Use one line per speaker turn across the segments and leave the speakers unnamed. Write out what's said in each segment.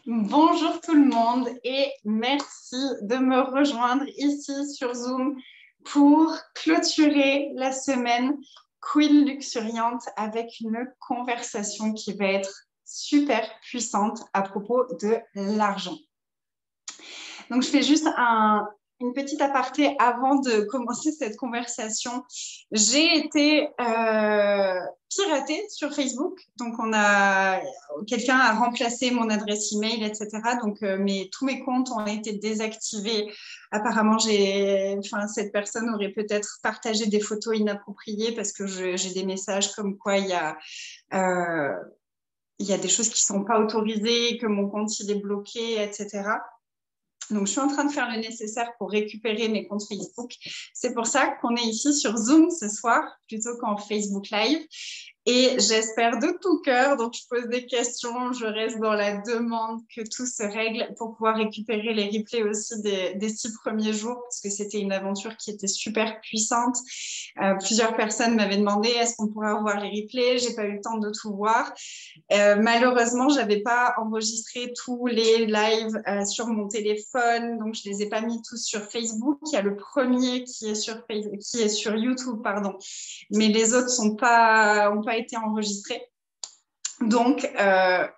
Bonjour tout le monde et merci de me rejoindre ici sur Zoom pour clôturer la semaine Queen Luxuriante avec une conversation qui va être super puissante à propos de l'argent. Donc, je fais juste une petite aparté avant de commencer cette conversation. J'ai été piratée sur Facebook. Donc, quelqu'un a remplacé mon adresse email, etc. Donc, tous mes comptes ont été désactivés. Apparemment, cette personne aurait peut-être partagé des photos inappropriées parce que j'ai des messages comme quoi il y a des choses qui ne sont pas autorisées, que mon compte il est bloqué, etc. Donc, je suis en train de faire le nécessaire pour récupérer mes comptes Facebook. C'est pour ça qu'on est ici sur Zoom ce soir, plutôt qu'en Facebook Live. Et j'espère de tout cœur, donc je pose des questions, je reste dans la demande que tout se règle pour pouvoir récupérer les replays aussi des 6 premiers jours, parce que c'était une aventure qui était super puissante. Plusieurs personnes m'avaient demandé est-ce qu'on pourrait revoir les replays. J'ai pas eu le temps de tout voir. Malheureusement, j'avais pas enregistré tous les lives sur mon téléphone, donc je les ai pas mis tous sur Facebook. Il y a le premier qui est sur YouTube, pardon, mais les autres ont pas été enregistrés. Donc,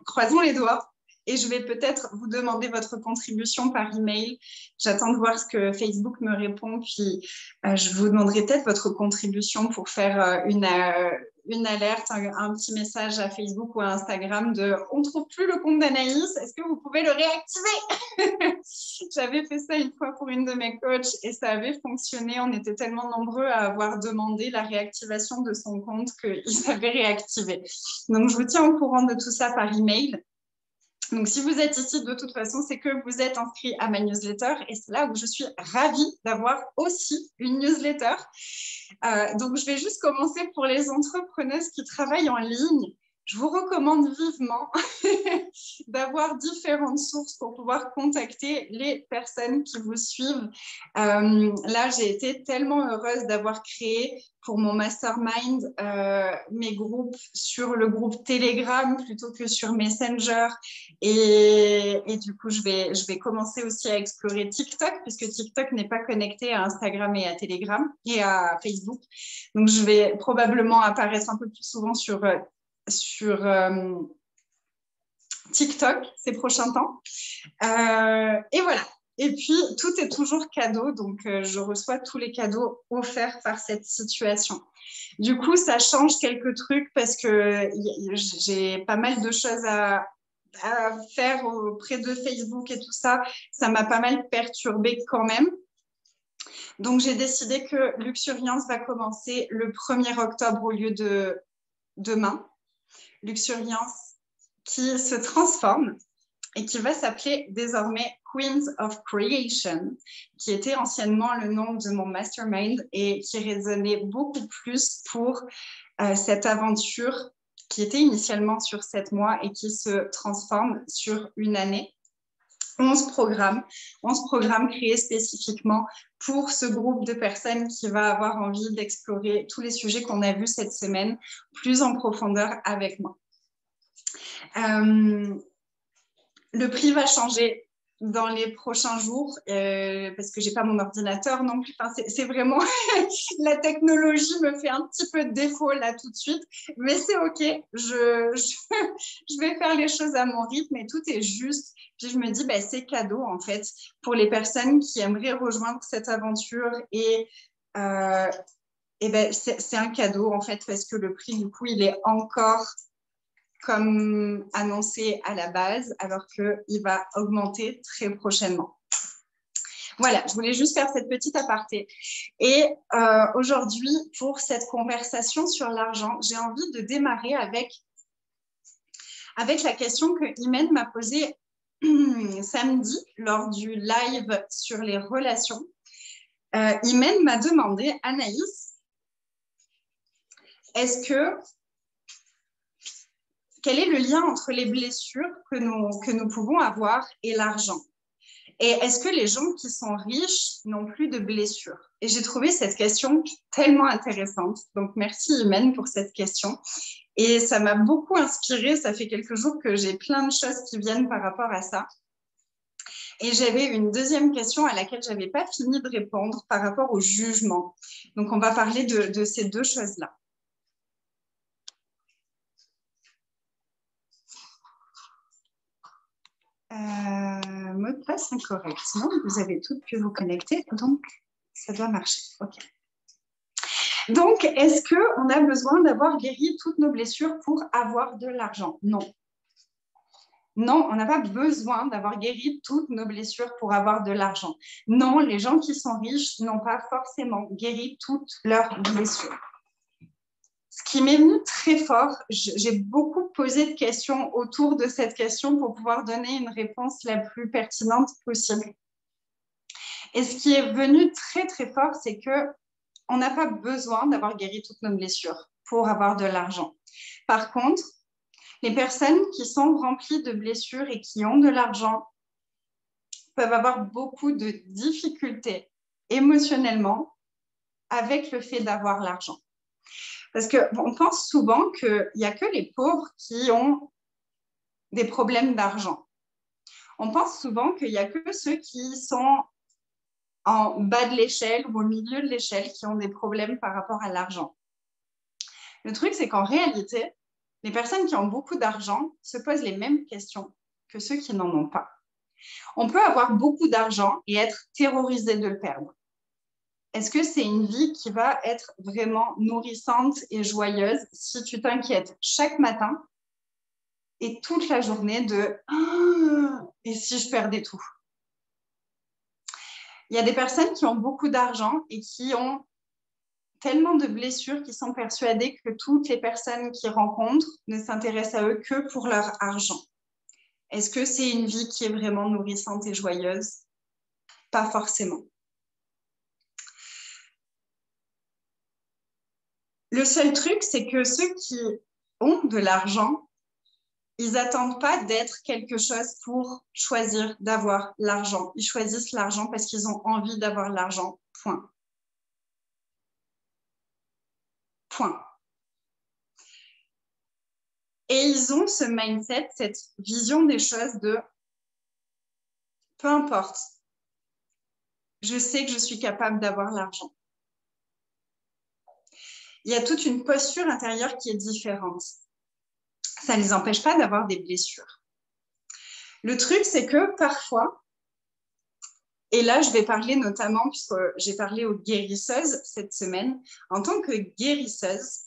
croisons les doigts. Et je vais peut-être vous demander votre contribution par email. J'attends de voir ce que Facebook me répond, puis je vous demanderai peut-être votre contribution pour faire une alerte, un petit message à Facebook ou à Instagram de « On ne trouve plus le compte d'Anaïs, est-ce que vous pouvez le réactiver ?» J'avais fait ça une fois pour une de mes coachs et ça avait fonctionné. On était tellement nombreux à avoir demandé la réactivation de son compte qu'ils avaient réactivé. Donc, je vous tiens au courant de tout ça par email. Donc, si vous êtes ici, de toute façon, c'est que vous êtes inscrit à ma newsletter et c'est là où je suis ravie d'avoir aussi une newsletter. Donc, je vais juste commencer pour les entrepreneuses qui travaillent en ligne. Je vous recommande vivement d'avoir différentes sources pour pouvoir contacter les personnes qui vous suivent. Là, j'ai été tellement heureuse d'avoir créé pour mon mastermind mes groupes sur le groupe Telegram plutôt que sur Messenger. Et du coup, je vais commencer aussi à explorer TikTok puisque TikTok n'est pas connecté à Instagram et à Telegram et à Facebook. Donc, je vais probablement apparaître un peu plus souvent sur TikTok ces prochains temps. Et voilà. Et puis, tout est toujours cadeau. Donc, je reçois tous les cadeaux offerts par cette situation. Du coup, ça change quelques trucs parce que j'ai pas mal de choses à faire auprès de Facebook et tout ça. Ça m'a pas mal perturbée quand même. Donc, j'ai décidé que Luxuriance va commencer le 1er octobre au lieu de demain. Luxuriance qui se transforme et qui va s'appeler désormais Queens of Creation, qui était anciennement le nom de mon mastermind et qui résonnait beaucoup plus pour cette aventure qui était initialement sur 7 mois et qui se transforme sur une année. 11 programmes créés spécifiquement pour ce groupe de personnes qui va avoir envie d'explorer tous les sujets qu'on a vus cette semaine plus en profondeur avec moi. Le prix va changer dans les prochains jours parce que j'ai pas mon ordinateur non plus. Enfin, c'est vraiment la technologie me fait un petit peu de défaut là tout de suite, mais c'est ok. Je vais faire les choses à mon rythme et tout est juste. Puis je me dis c'est cadeau en fait pour les personnes qui aimeraient rejoindre cette aventure et c'est un cadeau en fait parce que le prix du coup il est encore comme annoncé à la base, alors qu'il va augmenter très prochainement. Voilà, je voulais juste faire cette petite aparté. Et aujourd'hui, pour cette conversation sur l'argent, j'ai envie de démarrer avec la question que Imen m'a posée samedi lors du live sur les relations. Imen m'a demandé, Anaïs, quel est le lien entre les blessures que nous pouvons avoir et l'argent? Et est-ce que les gens qui sont riches n'ont plus de blessures? Et j'ai trouvé cette question tellement intéressante. Donc, merci Imen pour cette question. Et ça m'a beaucoup inspirée. Ça fait quelques jours que j'ai plein de choses qui viennent par rapport à ça. Et j'avais une deuxième question à laquelle je n'avais pas fini de répondre par rapport au jugement. Donc, on va parler de ces deux choses-là. Mot de passe incorrect. Non, vous avez toutes pu vous connecter, donc ça doit marcher. OK. Donc, est-ce qu'on a besoin d'avoir guéri toutes nos blessures pour avoir de l'argent? Non. Non, on n'a pas besoin d'avoir guéri toutes nos blessures pour avoir de l'argent. Non, les gens qui sont riches n'ont pas forcément guéri toutes leurs blessures. Ce qui m'est venu très fort, j'ai beaucoup posé de questions autour de cette question pour pouvoir donner une réponse la plus pertinente possible. Et ce qui est venu très, très fort, c'est qu'on n'a pas besoin d'avoir guéri toutes nos blessures pour avoir de l'argent. Par contre, les personnes qui sont remplies de blessures et qui ont de l'argent peuvent avoir beaucoup de difficultés émotionnellement avec le fait d'avoir l'argent. Parce qu'on pense souvent qu'il n'y a que les pauvres qui ont des problèmes d'argent. On pense souvent qu'il n'y a que ceux qui sont en bas de l'échelle ou au milieu de l'échelle qui ont des problèmes par rapport à l'argent. Le truc, c'est qu'en réalité, les personnes qui ont beaucoup d'argent se posent les mêmes questions que ceux qui n'en ont pas. On peut avoir beaucoup d'argent et être terrorisé de le perdre. Est-ce que c'est une vie qui va être vraiment nourrissante et joyeuse si tu t'inquiètes chaque matin et toute la journée de « et si je perdais tout ?» Il y a des personnes qui ont beaucoup d'argent et qui ont tellement de blessures qui sont persuadées que toutes les personnes qu'ils rencontrent ne s'intéressent à eux que pour leur argent. Est-ce que c'est une vie qui est vraiment nourrissante et joyeuse? Pas forcément. Le seul truc, c'est que ceux qui ont de l'argent, ils n'attendent pas d'être quelque chose pour choisir d'avoir l'argent. Ils choisissent l'argent parce qu'ils ont envie d'avoir l'argent. Point. Point. Et ils ont ce mindset, cette vision des choses de peu importe, je sais que je suis capable d'avoir l'argent. Il y a toute une posture intérieure qui est différente. Ça ne les empêche pas d'avoir des blessures. Le truc, c'est que parfois, et là, je vais parler notamment, puisque j'ai parlé aux guérisseuses cette semaine, en tant que guérisseuse,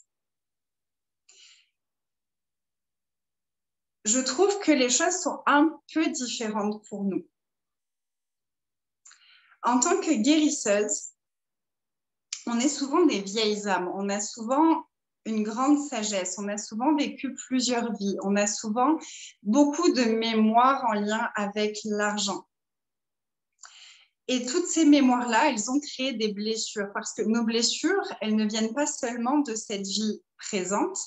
je trouve que les choses sont un peu différentes pour nous. En tant que guérisseuse, on est souvent des vieilles âmes, on a souvent une grande sagesse, on a souvent vécu plusieurs vies, on a souvent beaucoup de mémoires en lien avec l'argent. Et toutes ces mémoires-là, elles ont créé des blessures parce que nos blessures, elles ne viennent pas seulement de cette vie présente,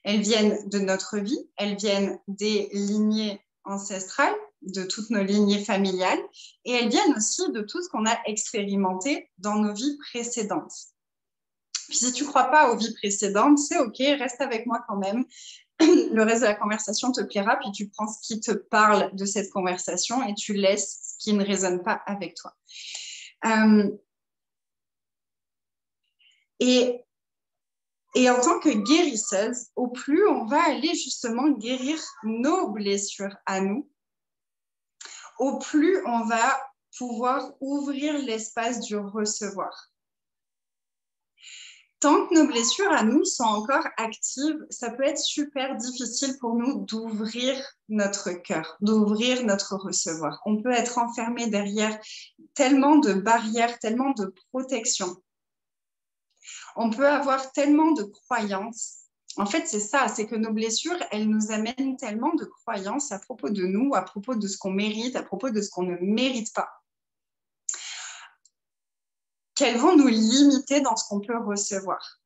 elles viennent de notre vie, elles viennent des lignées ancestrales, de toutes nos lignées familiales, et elles viennent aussi de tout ce qu'on a expérimenté dans nos vies précédentes. Puis si tu ne crois pas aux vies précédentes, c'est OK, reste avec moi quand même. Le reste de la conversation te plaira, puis tu prends ce qui te parle de cette conversation et tu laisses ce qui ne résonne pas avec toi. Et en tant que guérisseuse, au plus on va aller justement guérir nos blessures à nous, au plus on va pouvoir ouvrir l'espace du recevoir. Tant que nos blessures à nous sont encore actives, ça peut être super difficile pour nous d'ouvrir notre cœur, d'ouvrir notre recevoir. On peut être enfermé derrière tellement de barrières, tellement de protections. On peut avoir tellement de croyances. En fait, c'est ça, c'est que nos blessures, elles nous amènent tellement de croyances à propos de nous, à propos de ce qu'on mérite, à propos de ce qu'on ne mérite pas, qu'elles vont nous limiter dans ce qu'on peut recevoir.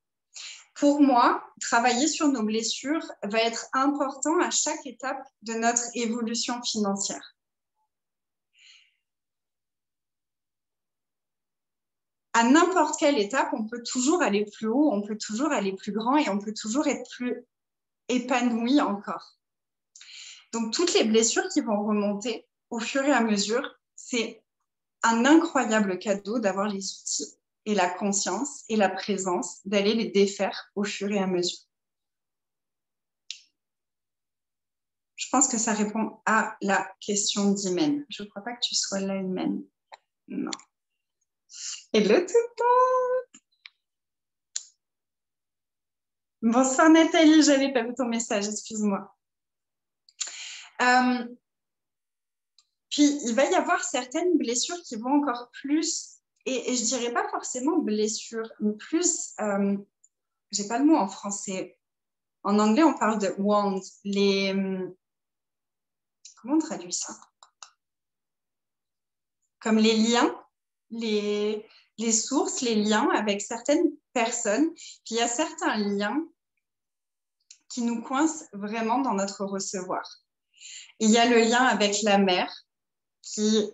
Pour moi, travailler sur nos blessures va être important à chaque étape de notre évolution financière. à n'importe quelle étape, on peut toujours aller plus haut, on peut toujours aller plus grand et on peut toujours être plus épanoui encore. Donc, toutes les blessures qui vont remonter au fur et à mesure, c'est un incroyable cadeau d'avoir les outils et la conscience et la présence d'aller les défaire au fur et à mesure. Je pense que ça répond à la question d'Imen. Je ne crois pas que tu sois là, Imen. Non. Hello tout le monde. Bonsoir Nathalie, je n'avais pas vu ton message, excuse-moi. Puis, il va y avoir certaines blessures qui vont encore plus, et je ne dirais pas forcément blessures, mais plus, je n'ai pas le mot en français. En anglais, on parle de wounds. Comment on traduit ça? Comme les liens, les sources, les liens avec certaines personnes. Puis, il y a certains liens qui nous coincent vraiment dans notre recevoir. Il y a le lien avec la mère, qui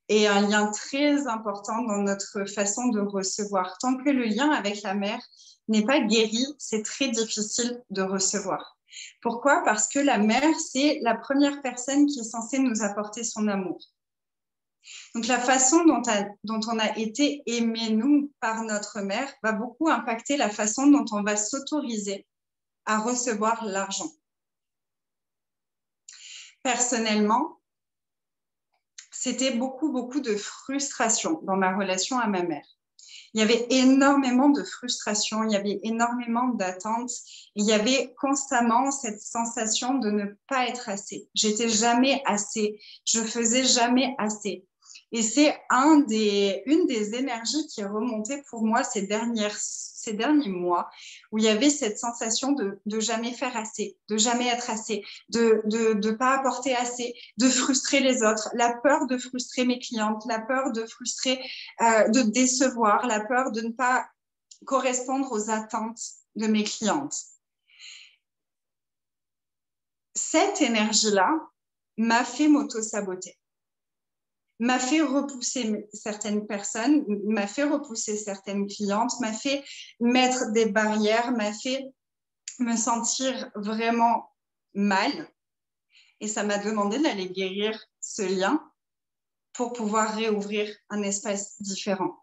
est un lien très important dans notre façon de recevoir. Tant que le lien avec la mère n'est pas guéri, c'est très difficile de recevoir. Pourquoi? Parce que la mère, c'est la première personne qui est censée nous apporter son amour. Donc, la façon dont on a été aimé, nous, par notre mère, va beaucoup impacter la façon dont on va s'autoriser à recevoir l'argent. Personnellement, c'était beaucoup de frustration dans ma relation à ma mère. Il y avait énormément de frustration, il y avait énormément d'attentes, il y avait constamment cette sensation de ne pas être assez. J'étais jamais assez, je faisais jamais assez. Et c'est une des énergies qui est remontée pour moi ces derniers mois, où il y avait cette sensation de jamais faire assez, de jamais être assez, de pas apporter assez, de frustrer les autres, la peur de frustrer mes clientes, la peur de frustrer, de décevoir, la peur de ne pas correspondre aux attentes de mes clientes. Cette énergie-là m'a fait m'auto-saboter, m'a fait repousser certaines personnes, m'a fait repousser certaines clientes, m'a fait mettre des barrières, m'a fait me sentir vraiment mal. Et ça m'a demandé d'aller guérir ce lien pour pouvoir réouvrir un espace différent.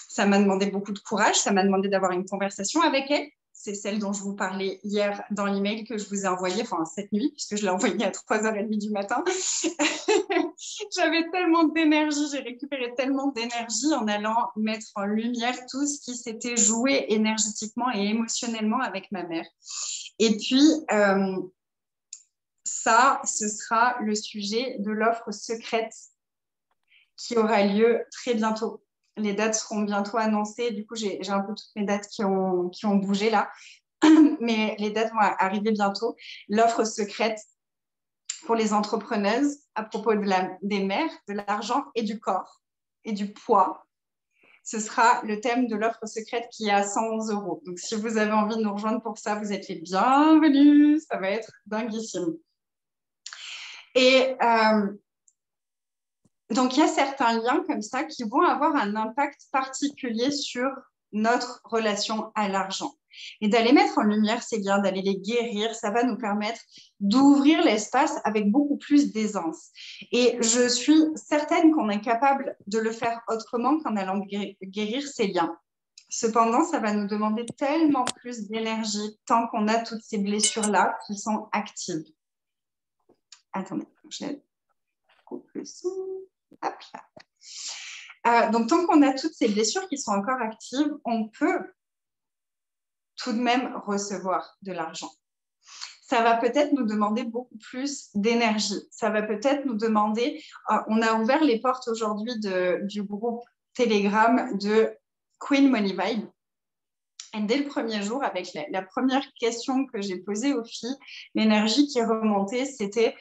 Ça m'a demandé beaucoup de courage, ça m'a demandé d'avoir une conversation avec elle. C'est celle dont je vous parlais hier dans l'email que je vous ai envoyé, enfin cette nuit, puisque je l'ai envoyé à 3h30 du matin. J'avais tellement d'énergie, j'ai récupéré tellement d'énergie en allant mettre en lumière tout ce qui s'était joué énergétiquement et émotionnellement avec ma mère. Et puis, ça, ce sera le sujet de l'offre secrète qui aura lieu très bientôt. Les dates seront bientôt annoncées. Du coup, j'ai un peu toutes mes dates qui ont bougé là. Mais les dates vont arriver bientôt. L'offre secrète pour les entrepreneuses à propos des mères, de l'argent et du corps et du poids. Ce sera le thème de l'offre secrète qui est à 111 €. Donc, si vous avez envie de nous rejoindre pour ça, vous êtes les bienvenus. Ça va être dinguissime. Et donc, il y a certains liens comme ça qui vont avoir un impact particulier sur notre relation à l'argent. Et d'aller mettre en lumière ces liens, d'aller les guérir, ça va nous permettre d'ouvrir l'espace avec beaucoup plus d'aisance. Et je suis certaine qu'on est capable de le faire autrement qu'en allant guérir ces liens. Cependant, ça va nous demander tellement plus d'énergie tant qu'on a toutes ces blessures-là qui sont actives. Attendez, je coupe le son. Hop là. Donc, tant qu'on a toutes ces blessures qui sont encore actives, on peut tout de même recevoir de l'argent. Ça va peut-être nous demander beaucoup plus d'énergie. Ça va peut-être nous demander... on a ouvert les portes aujourd'hui du groupe Telegram de Queen Money Vibe. Et dès le premier jour, avec la première question que j'ai posée aux filles, l'énergie qui remontait, c'était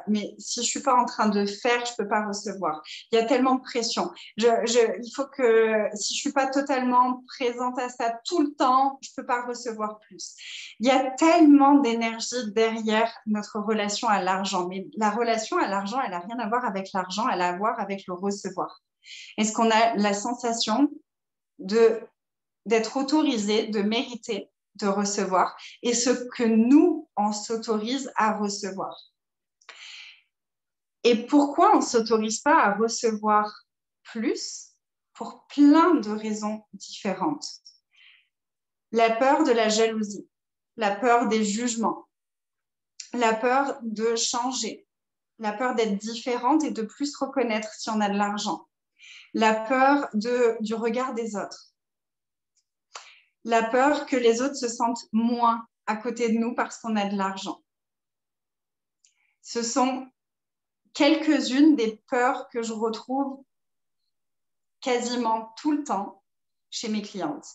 mais si je ne suis pas en train de faire, je ne peux pas recevoir. Il y a tellement de pression. Il faut que si je ne suis pas totalement présente à ça tout le temps, je ne peux pas recevoir plus. Il y a tellement d'énergie derrière notre relation à l'argent. Mais la relation à l'argent, elle n'a rien à voir avec l'argent, elle a à voir avec le recevoir. Est-ce qu'on a la sensation d'être autorisé, de mériter, de recevoir, et ce que nous, on s'autorise à recevoir. Et pourquoi on ne s'autorise pas à recevoir plus? Pour plein de raisons différentes. La peur de la jalousie, la peur des jugements, la peur de changer, la peur d'être différente et de plus se reconnaître si on a de l'argent, la peur du regard des autres, la peur que les autres se sentent moins à côté de nous parce qu'on a de l'argent. Ce sont quelques-unes des peurs que je retrouve quasiment tout le temps chez mes clientes.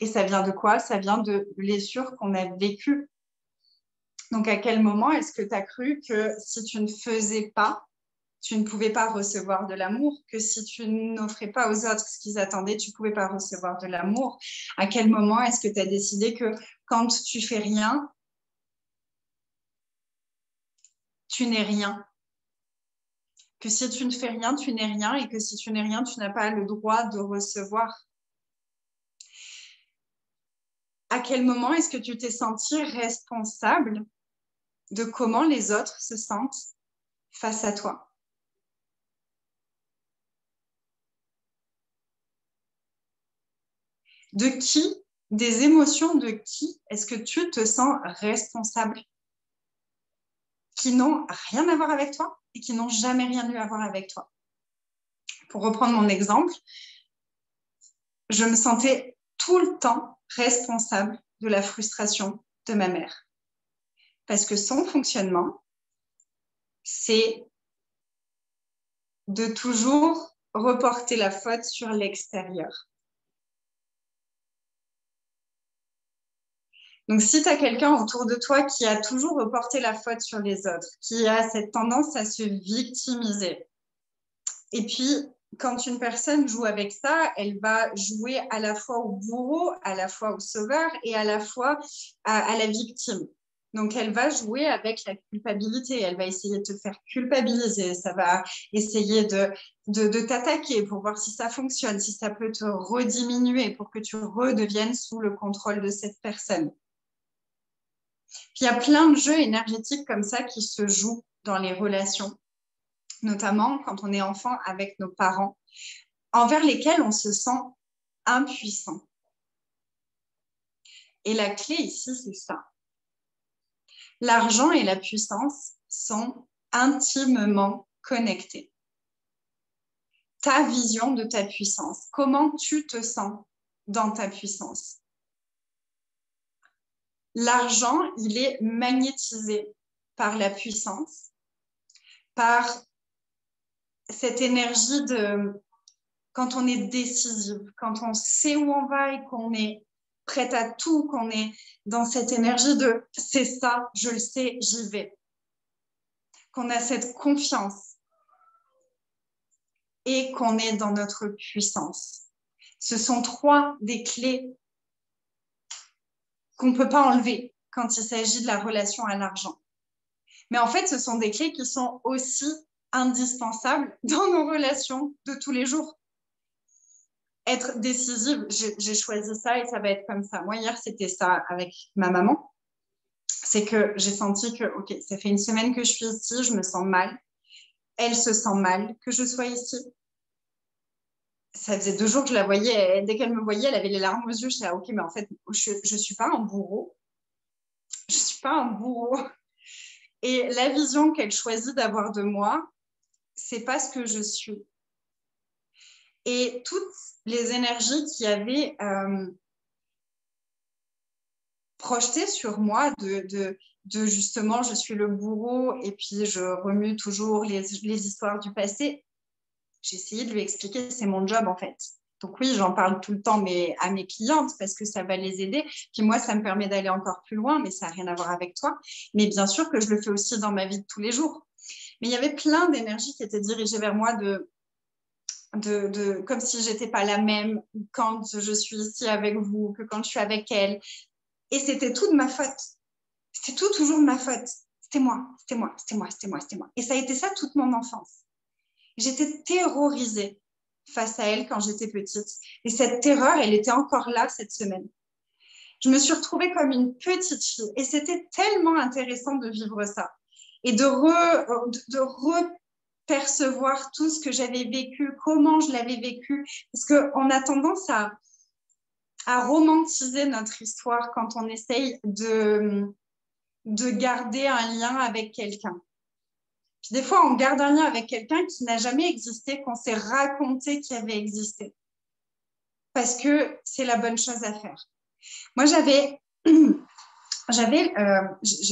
Et ça vient de quoi? Ça vient de blessures qu'on a vécues. Donc, à quel moment est-ce que tu as cru que si tu ne faisais pas, tu ne pouvais pas recevoir de l'amour, que si tu n'offrais pas aux autres ce qu'ils attendaient, tu ne pouvais pas recevoir de l'amour? À quel moment est-ce que tu as décidé que quand tu fais rien, tu n'es rien? Que si tu ne fais rien, tu n'es rien, et que si tu n'es rien, tu n'as pas le droit de recevoir? À quel moment est-ce que tu t'es senti responsable de comment les autres se sentent face à toi? De qui, des émotions de qui est-ce que tu te sens responsable, qui n'ont rien à voir avec toi et qui n'ont jamais rien eu à voir avec toi? Pour reprendre mon exemple, je me sentais tout le temps responsable de la frustration de ma mère. Parce que son fonctionnement, c'est de toujours reporter la faute sur l'extérieur. Donc, si tu as quelqu'un autour de toi qui a toujours reporté la faute sur les autres, qui a cette tendance à se victimiser, et puis quand une personne joue avec ça, elle va jouer à la fois au bourreau, à la fois au sauveur et à la fois à la victime. Donc, elle va jouer avec la culpabilité, elle va essayer de te faire culpabiliser, ça va essayer de t'attaquer pour voir si ça fonctionne, si ça peut te rediminuer pour que tu redeviennes sous le contrôle de cette personne. Puis, il y a plein de jeux énergétiques comme ça qui se jouent dans les relations, notamment quand on est enfant avec nos parents, envers lesquels on se sent impuissant. Et la clé ici, c'est ça. L'argent et la puissance sont intimement connectés. Ta vision de ta puissance, comment tu te sens dans ta puissance. L'argent, il est magnétisé par la puissance, par cette énergie de quand on est décisive, quand on sait où on va et qu'on est prête à tout, qu'on est dans cette énergie de c'est ça, je le sais, j'y vais. Qu'on a cette confiance et qu'on est dans notre puissance. Ce sont trois des clés qu'on ne peut pas enlever quand il s'agit de la relation à l'argent. Mais en fait, ce sont des clés qui sont aussi indispensables dans nos relations de tous les jours. Être décisive, j'ai choisi ça et ça va être comme ça. Moi, hier, c'était ça avec ma maman. C'est que j'ai senti que, OK, ça fait une semaine que je suis ici, je me sens mal. Elle se sent mal que je sois ici. Ça faisait 2 jours que je la voyais. Dès qu'elle me voyait, elle avait les larmes aux yeux. Je disais, OK, mais en fait, je ne suis pas un bourreau. Je ne suis pas un bourreau. Et la vision qu'elle choisit d'avoir de moi, c'est pas ce que je suis. Et toutes les énergies qui avaient projeté sur moi de justement, je suis le bourreau et puis je remue toujours les histoires du passé, j'ai essayé de lui expliquer, c'est mon job en fait. Donc oui, j'en parle tout le temps à mes clientes parce que ça va les aider. Puis moi, ça me permet d'aller encore plus loin, mais ça n'a rien à voir avec toi. Mais bien sûr que je le fais aussi dans ma vie de tous les jours. Mais il y avait plein d'énergies qui étaient dirigées vers moi comme si je n'étais pas la même quand je suis ici avec vous, que quand je suis avec elle. Et c'était tout de ma faute. C'était tout toujours de ma faute. C'était moi, c'était moi, c'était moi, c'était moi, c'était moi. Et ça a été ça toute mon enfance. J'étais terrorisée face à elle quand j'étais petite. Et cette terreur, elle était encore là cette semaine. Je me suis retrouvée comme une petite fille et c'était tellement intéressant de vivre ça et de repercevoir tout ce que j'avais vécu, comment je l'avais vécu, parce qu'on a tendance à romantiser notre histoire quand on essaye de garder un lien avec quelqu'un. Puis des fois, on garde un lien avec quelqu'un qui n'a jamais existé, qu'on s'est raconté qu'il avait existé, parce que c'est la bonne chose à faire. Moi, j'ai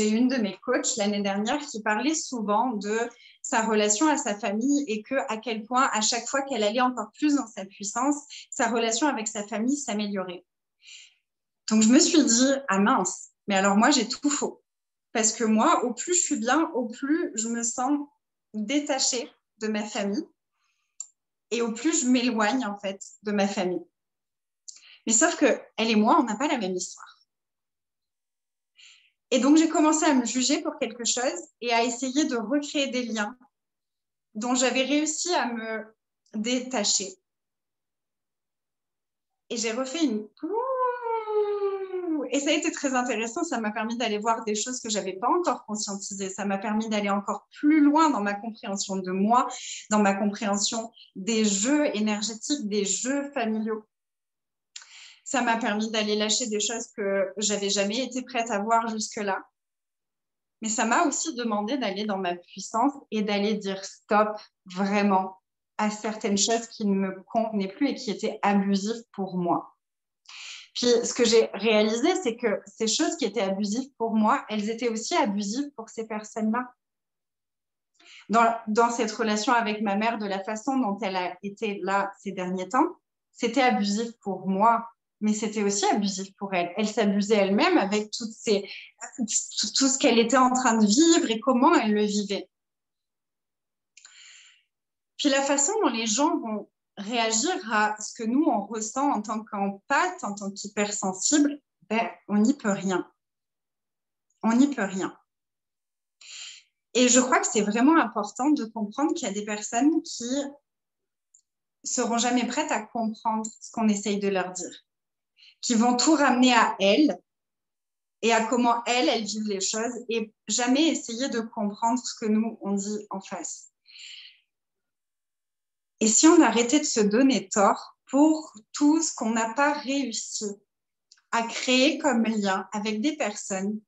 une de mes coachs l'année dernière qui parlait souvent de sa relation à sa famille et à quel point, à chaque fois qu'elle allait encore plus dans sa puissance, sa relation avec sa famille s'améliorait. Donc, je me suis dit, ah mince, mais alors moi, j'ai tout faux. Parce que moi, au plus je suis bien, au plus je me sens détachée de ma famille et au plus je m'éloigne, en fait, de ma famille. Mais sauf qu'elle et moi, on n'a pas la même histoire. Et donc, j'ai commencé à me juger pour quelque chose et à essayer de recréer des liens dont j'avais réussi à me détacher. Et j'ai refait une... Et ça a été très intéressant. Ça m'a permis d'aller voir des choses que je n'avais pas encore conscientisées. Ça m'a permis d'aller encore plus loin dans ma compréhension de moi, dans ma compréhension des jeux énergétiques, des jeux familiaux. Ça m'a permis d'aller lâcher des choses que j'avais jamais été prête à voir jusque-là. Mais ça m'a aussi demandé d'aller dans ma puissance et d'aller dire stop vraiment à certaines choses qui ne me convenaient plus et qui étaient abusives pour moi. Puis ce que j'ai réalisé, c'est que ces choses qui étaient abusives pour moi, elles étaient aussi abusives pour ces personnes-là. Dans cette relation avec ma mère, de la façon dont elle a été là ces derniers temps, c'était abusif pour moi, mais c'était aussi abusif pour elle. Elle s'abusait elle-même avec tout ce qu'elle était en train de vivre et comment elle le vivait. Puis la façon dont les gens vont réagir à ce que nous, on ressent en tant qu'empathe, en tant qu'hypersensible, ben, on n'y peut rien. On n'y peut rien. Et je crois que c'est vraiment important de comprendre qu'il y a des personnes qui seront jamais prêtes à comprendre ce qu'on essaye de leur dire, qui vont tout ramener à elles et à comment elles vivent les choses et jamais essayer de comprendre ce que nous, on dit en face. Et si on arrêtait de se donner tort pour tout ce qu'on n'a pas réussi à créer comme lien avec des personnes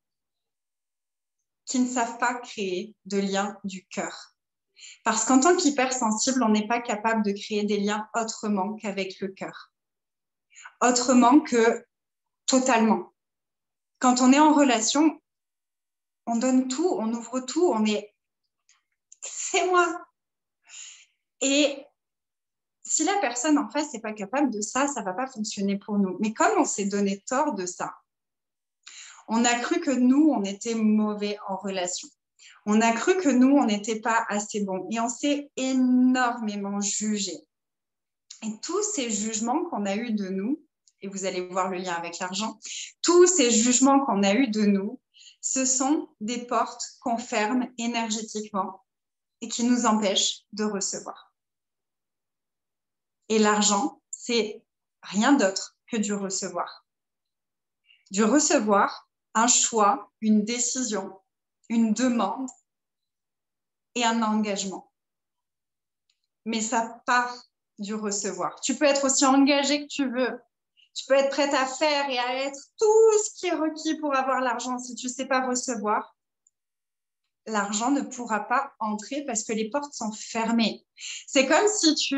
qui ne savent pas créer de lien du cœur. Parce qu'en tant qu'hypersensible, on n'est pas capable de créer des liens autrement qu'avec le cœur. Autrement que totalement. Quand on est en relation, on donne tout, on ouvre tout, c'est moi. Et si la personne en face n'est pas capable de ça, ça ne va pas fonctionner pour nous. Mais comme on s'est donné tort de ça, on a cru que nous, on était mauvais en relation. On a cru que nous, on n'était pas assez bons. Et on s'est énormément jugé. Et tous ces jugements qu'on a eus de nous, et vous allez voir le lien avec l'argent, tous ces jugements qu'on a eus de nous, ce sont des portes qu'on ferme énergétiquement et qui nous empêchent de recevoir. Et l'argent, c'est rien d'autre que du recevoir. Du recevoir, un choix, une décision, une demande et un engagement. Mais ça part du recevoir. Tu peux être aussi engagé que tu veux. Tu peux être prête à faire et à être tout ce qui est requis pour avoir l'argent. Si tu ne sais pas recevoir, l'argent ne pourra pas entrer parce que les portes sont fermées. C'est comme si tu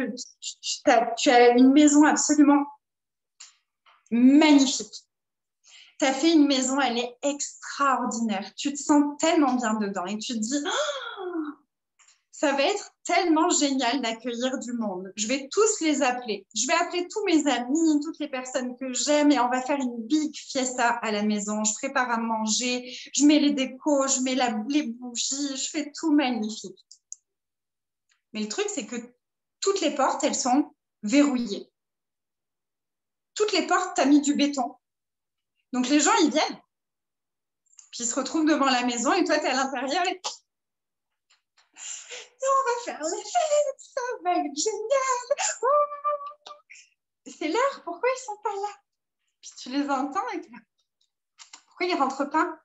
as une maison absolument magnifique. Tu as fait une maison, elle est extraordinaire. Tu te sens tellement bien dedans et tu te dis oh, ça va être tellement génial d'accueillir du monde. Je vais tous les appeler. Je vais appeler tous mes amis, toutes les personnes que j'aime et on va faire une big fiesta à la maison. Je prépare à manger, je mets les décos, je mets les bougies, je fais tout magnifique. Mais le truc, c'est que toutes les portes, elles sont verrouillées. Toutes les portes, tu as mis du béton. Donc les gens, ils viennent. Puis ils se retrouvent devant la maison et toi, tu es à l'intérieur et on va faire la fête, ça va être génial. Oh, c'est l'heure, pourquoi ils ne sont pas là? Puis tu les entends et tu dis, pourquoi ils ne rentrent pas?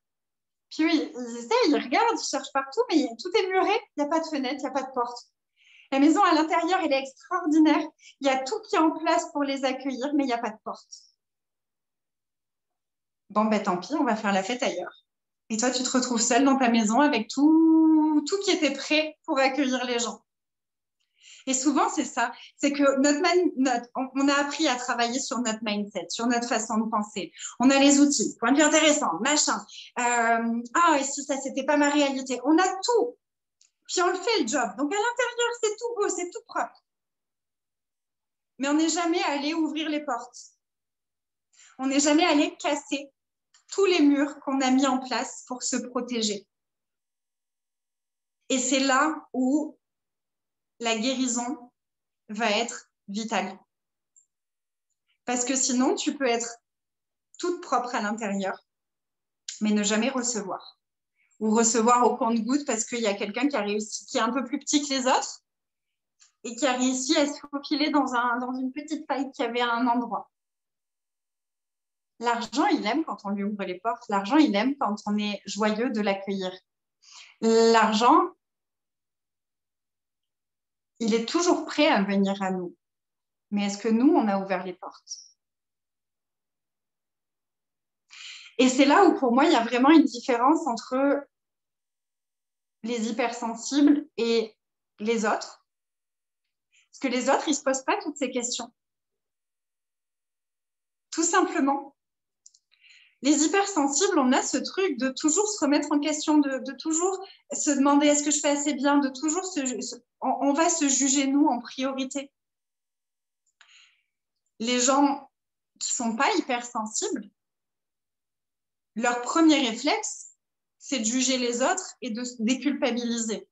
Puis oui, ils essaient, ils regardent, ils cherchent partout, mais tout est muré, il n'y a pas de fenêtre, il n'y a pas de porte. La maison à l'intérieur, elle est extraordinaire. Il y a tout qui est en place pour les accueillir, mais il n'y a pas de porte. Bon, ben tant pis, on va faire la fête ailleurs. Et toi, tu te retrouves seule dans ta maison avec tout qui était prêt pour accueillir les gens. Et souvent, c'est ça. C'est que on a appris à travailler sur notre mindset, sur notre façon de penser. On a les outils, point de vue intéressant, machin. Et si ça, c'était pas ma réalité. On a tout. Puis on le fait le job. Donc à l'intérieur, c'est tout beau, c'est tout propre. Mais on n'est jamais allé ouvrir les portes. On n'est jamais allé casser tous les murs qu'on a mis en place pour se protéger. Et c'est là où la guérison va être vitale. Parce que sinon, tu peux être toute propre à l'intérieur, mais ne jamais recevoir. Ou recevoir au compte-gouttes parce qu'il y a quelqu'un qui a réussi, qui est un peu plus petit que les autres et qui a réussi à se faufiler dans une petite faille qui avait à un endroit. L'argent, il aime quand on lui ouvre les portes. L'argent, il aime quand on est joyeux de l'accueillir. L'argent, il est toujours prêt à venir à nous. Mais est-ce que nous, on a ouvert les portes? Et c'est là où, pour moi, il y a vraiment une différence entre les hypersensibles et les autres. Parce que les autres, ils ne se posent pas toutes ces questions. Tout simplement. Les hypersensibles, on a ce truc de toujours se remettre en question, de toujours se demander est-ce que je fais assez bien, de toujours on va se juger nous en priorité. Les gens qui ne sont pas hypersensibles, leur premier réflexe, c'est de juger les autres et de se déculpabiliser,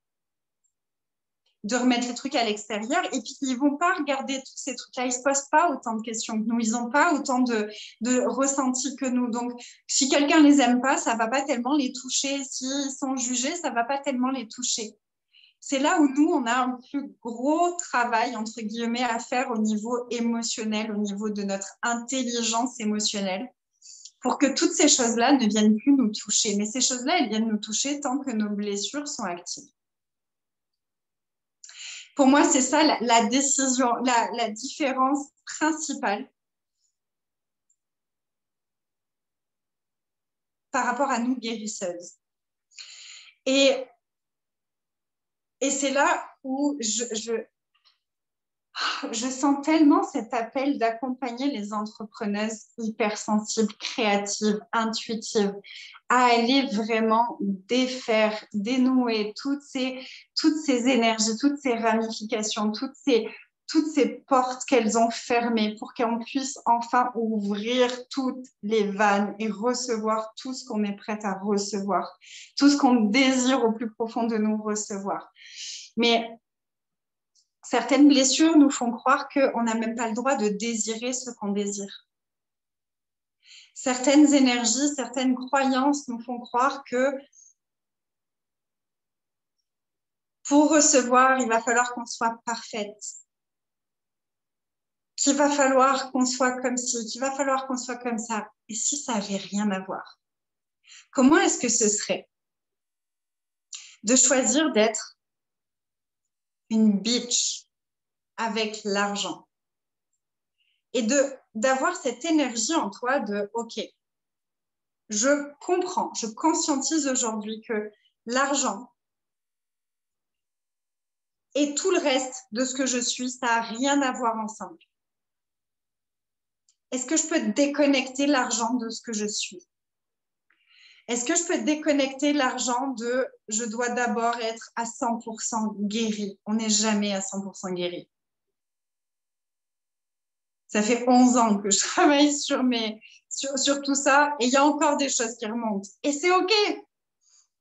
de remettre les trucs à l'extérieur. Et puis, ils ne vont pas regarder tous ces trucs-là. Ils ne se posent pas autant de questions que nous. Ils n'ont pas autant de ressentis que nous. Donc, si quelqu'un ne les aime pas, ça ne va pas tellement les toucher. S'ils sont jugés, ça ne va pas tellement les toucher. C'est là où nous, on a un plus gros travail, entre guillemets, à faire au niveau émotionnel, au niveau de notre intelligence émotionnelle, pour que toutes ces choses-là ne viennent plus nous toucher. Mais ces choses-là, elles viennent nous toucher tant que nos blessures sont actives. Pour moi, c'est ça la décision, la différence principale par rapport à nous guérisseuses. Et c'est là où je sens tellement cet appel d'accompagner les entrepreneuses hypersensibles, créatives, intuitives, à aller vraiment défaire, dénouer toutes ces énergies, toutes ces ramifications, toutes ces portes qu'elles ont fermées pour qu'on puisse enfin ouvrir toutes les vannes et recevoir tout ce qu'on est prête à recevoir, tout ce qu'on désire au plus profond de nous recevoir. Mais certaines blessures nous font croire qu'on n'a même pas le droit de désirer ce qu'on désire. Certaines énergies, certaines croyances nous font croire que pour recevoir, il va falloir qu'on soit parfaite, qu'il va falloir qu'on soit comme ci, qu'il va falloir qu'on soit comme ça. Et si ça n'avait rien à voir? Comment est-ce que ce serait de choisir d'être une bitch avec l'argent et d'avoir cette énergie en toi de « Ok, je comprends, je conscientise aujourd'hui que l'argent et tout le reste de ce que je suis, ça n'a rien à voir ensemble. Est-ce que je peux déconnecter l'argent de ce que je suis? Est-ce que je peux déconnecter l'argent de « je dois d'abord être à 100% guéri ». On n'est jamais à 100% guéri. Ça fait 11 ans que je travaille sur tout ça et il y a encore des choses qui remontent. Et c'est OK.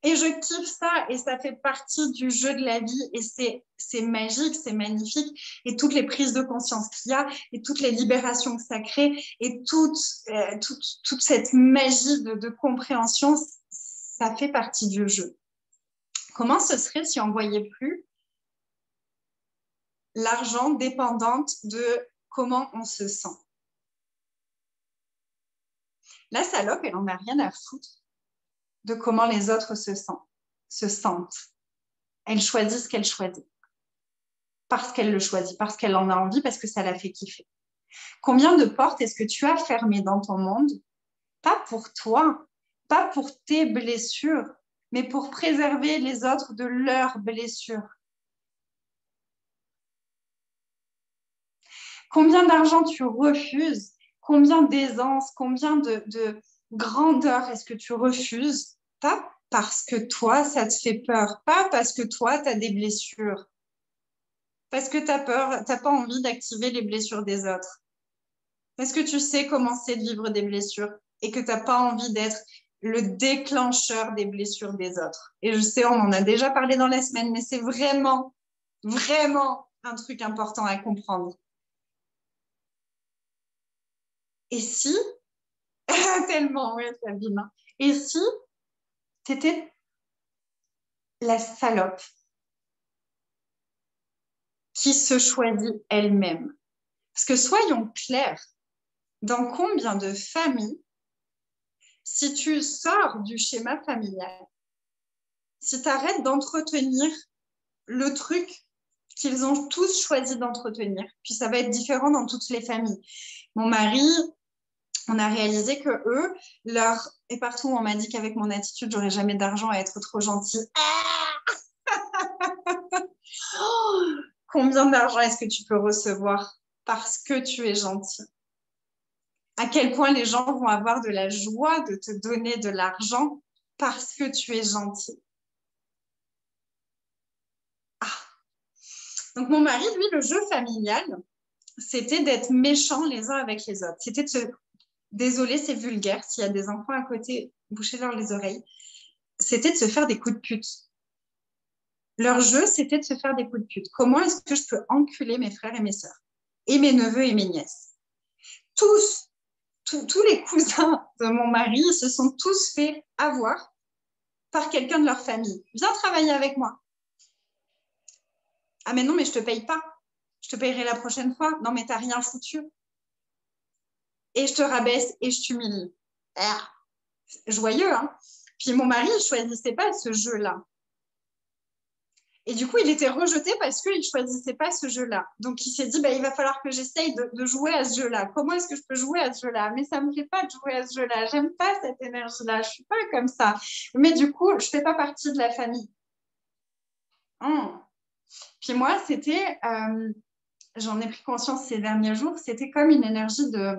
Et je kiffe ça et ça fait partie du jeu de la vie et c'est magique, c'est magnifique. Et toutes les prises de conscience qu'il y a et toutes les libérations que ça crée et toute cette magie de compréhension, ça fait partie du jeu. Comment ce serait si on ne voyait plus l'argent dépendante de comment on se sent? La salope, elle n'en a rien à foutre de comment les autres se sentent. Elle choisit ce qu'elle choisit. Parce qu'elle le choisit, parce qu'elle en a envie, parce que ça la fait kiffer. Combien de portes est-ce que tu as fermées dans ton monde? Pas pour toi, pas pour tes blessures, mais pour préserver les autres de leurs blessures. Combien d'argent tu refuses? Combien d'aisance, combien de grandeur est-ce que tu refuses? Pas parce que toi, ça te fait peur, pas parce que toi, tu as des blessures, parce que tu as peur, tu n'as pas envie d'activer les blessures des autres. Parce que tu sais comment c'est de vivre des blessures et que tu n'as pas envie d'être le déclencheur des blessures des autres. Et je sais, on en a déjà parlé dans la semaine, mais c'est vraiment, vraiment un truc important à comprendre. Et si, tellement, ouais, Sabine. Et si tu étais la salope qui se choisit elle-même? Parce que soyons clairs, dans combien de familles, si tu sors du schéma familial, si tu arrêtes d'entretenir le truc qu'ils ont tous choisi d'entretenir, puis ça va être différent dans toutes les familles. Mon mari, on a réalisé que eux, et partout où on m'a dit qu'avec mon attitude, j'aurais jamais d'argent à être trop gentille. Oh, combien d'argent est-ce que tu peux recevoir parce que tu es gentil? À quel point les gens vont avoir de la joie de te donner de l'argent parce que tu es gentil. Ah. Donc mon mari, lui, le jeu familial, c'était d'être méchants les uns avec les autres. C'était de se... Désolé, c'est vulgaire. S'il y a des enfants à côté, bouchez-leur les oreilles. C'était de se faire des coups de pute. Leur jeu, c'était de se faire des coups de pute. Comment est-ce que je peux enculer mes frères et mes sœurs et mes neveux et mes nièces? Tous les cousins de mon mari se sont tous fait avoir par quelqu'un de leur famille. Viens travailler avec moi. Ah mais non, mais je te paye pas. Je te payerai la prochaine fois. Non, mais t'as rien foutu. Et je te rabaisse et je t'humilie. Ah, joyeux, hein? Puis mon mari, il ne choisissait pas ce jeu-là. Et du coup, il était rejeté parce qu'il ne choisissait pas ce jeu-là. Donc, il s'est dit, bah, il va falloir que j'essaye de jouer à ce jeu-là. Comment est-ce que je peux jouer à ce jeu-là? Mais ça ne me plaît pas de jouer à ce jeu-là. J'aime pas cette énergie-là. Je ne suis pas comme ça. Mais du coup, je ne fais pas partie de la famille. Puis moi, c'était, j'en ai pris conscience ces derniers jours, c'était comme une énergie de...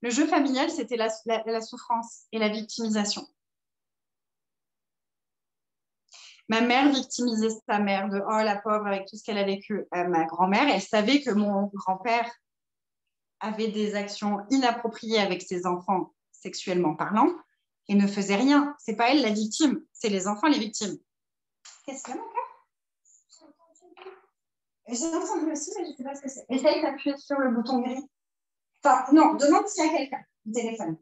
Le jeu familial, c'était la souffrance et la victimisation. Ma mère victimisait sa mère de « oh la pauvre avec tout ce qu'elle a vécu ». Ma grand-mère, elle savait que mon grand-père avait des actions inappropriées avec ses enfants sexuellement parlant et ne faisait rien. C'est pas elle la victime, c'est les enfants les victimes. Qu'est-ce qu'il y a, mon cœur? J'ai entendu aussi, mais je ne sais pas ce que c'est. Essaye d'appuyer sur le bouton gris. Enfin, non, demande s'il y a quelqu'un au téléphone.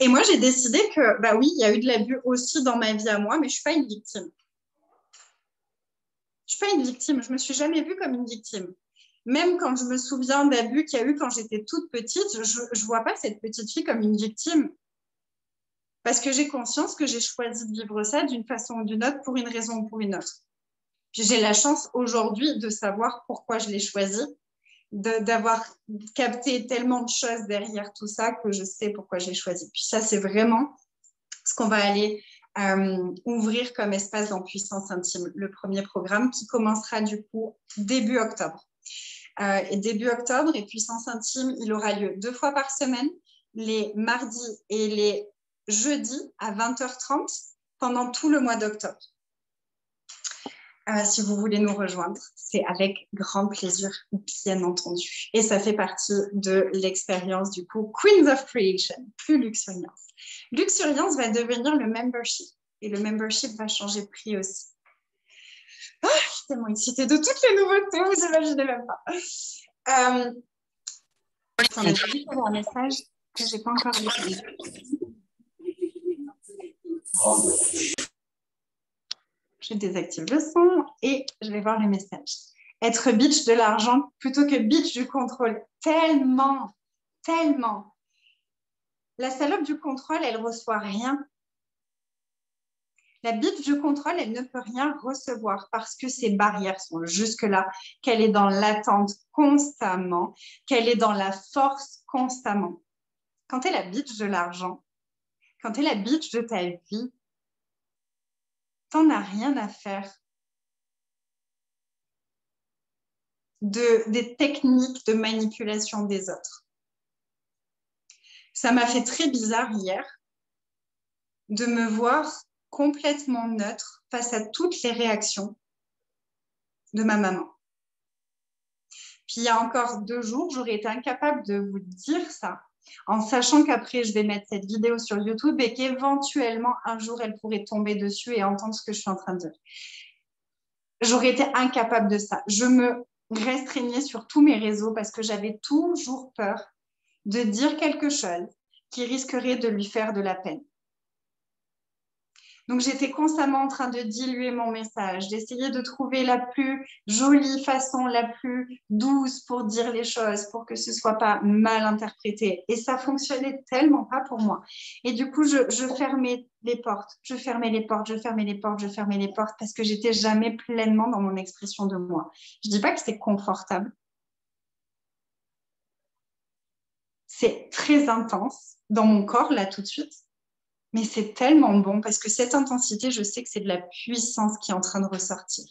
Et moi, j'ai décidé que, bah oui, il y a eu de l'abus aussi dans ma vie à moi, mais je ne suis pas une victime. Je ne suis pas une victime. Je ne me suis jamais vue comme une victime. Même quand je me souviens d'abus qu'il y a eu quand j'étais toute petite, je ne vois pas cette petite fille comme une victime. Parce que j'ai conscience que j'ai choisi de vivre ça d'une façon ou d'une autre, pour une raison ou pour une autre. Puis j'ai la chance aujourd'hui de savoir pourquoi je l'ai choisi, d'avoir capté tellement de choses derrière tout ça que je sais pourquoi j'ai choisi. Puis ça, c'est vraiment ce qu'on va aller ouvrir comme espace dans Puissance Intime, le premier programme qui commencera du coup début octobre. Et début octobre, et Puissance Intime, il aura lieu 2 fois par semaine, les mardis et les jeudis à 20h30 pendant tout le mois d'octobre. Si vous voulez nous rejoindre, c'est avec grand plaisir, bien entendu. Et ça fait partie de l'expérience du coup Queens of Creation, plus Luxuriance. Luxuriance va devenir le membership et le membership va changer de prix aussi. Oh, je suis tellement excitée de toutes les nouveautés, vous imaginez même pas. Attendez, je vais juste avoir un message que je n'ai pas encore lu. Je désactive le son et je vais voir les messages. Être bitch de l'argent plutôt que bitch du contrôle. Tellement, tellement. La salope du contrôle, elle reçoit rien. La bitch du contrôle, elle ne peut rien recevoir parce que ses barrières sont jusque-là, qu'elle est dans l'attente constamment, qu'elle est dans la force constamment. Quand tu es la bitch de l'argent, quand tu es la bitch de ta vie, t'en as rien à faire des techniques de manipulation des autres. Ça m'a fait très bizarre hier de me voir complètement neutre face à toutes les réactions de ma maman. Puis il y a encore 2 jours, j'aurais été incapable de vous dire ça, en sachant qu'après, je vais mettre cette vidéo sur YouTube et qu'éventuellement, un jour, elle pourrait tomber dessus et entendre ce que je suis en train de dire. J'aurais été incapable de ça. Je me restreignais sur tous mes réseaux parce que j'avais toujours peur de dire quelque chose qui risquerait de lui faire de la peine. Donc, j'étais constamment en train de diluer mon message, d'essayer de trouver la plus jolie façon, la plus douce pour dire les choses, pour que ce ne soit pas mal interprété. Et ça fonctionnait tellement pas pour moi. Et du coup, je fermais les portes, je fermais les portes, je fermais les portes, je fermais les portes parce que j'étais jamais pleinement dans mon expression de moi. Je dis pas que c'est confortable. C'est très intense dans mon corps, là, tout de suite. Mais c'est tellement bon parce que cette intensité, je sais que c'est de la puissance qui est en train de ressortir.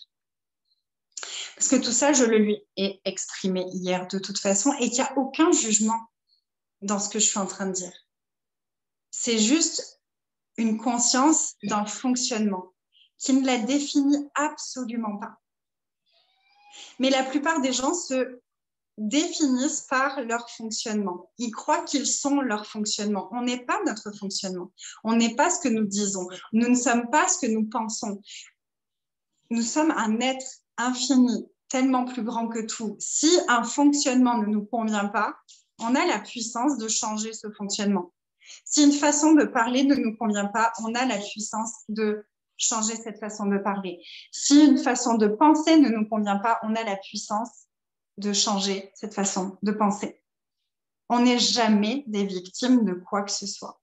Parce que tout ça, je le lui ai exprimé hier de toute façon et qu'il n'y a aucun jugement dans ce que je suis en train de dire. C'est juste une conscience d'un fonctionnement qui ne la définit absolument pas. Mais la plupart des gens se définissent par leur fonctionnement. Ils croient qu'ils sont leur fonctionnement. On n'est pas notre fonctionnement. On n'est pas ce que nous disons. Nous ne sommes pas ce que nous pensons. Nous sommes un être infini, tellement plus grand que tout. Si un fonctionnement ne nous convient pas, on a la puissance de changer ce fonctionnement. Si une façon de parler ne nous convient pas, on a la puissance de changer cette façon de parler. Si une façon de penser ne nous convient pas, on a la puissance de changer cette façon de penser. On n'est jamais des victimes de quoi que ce soit.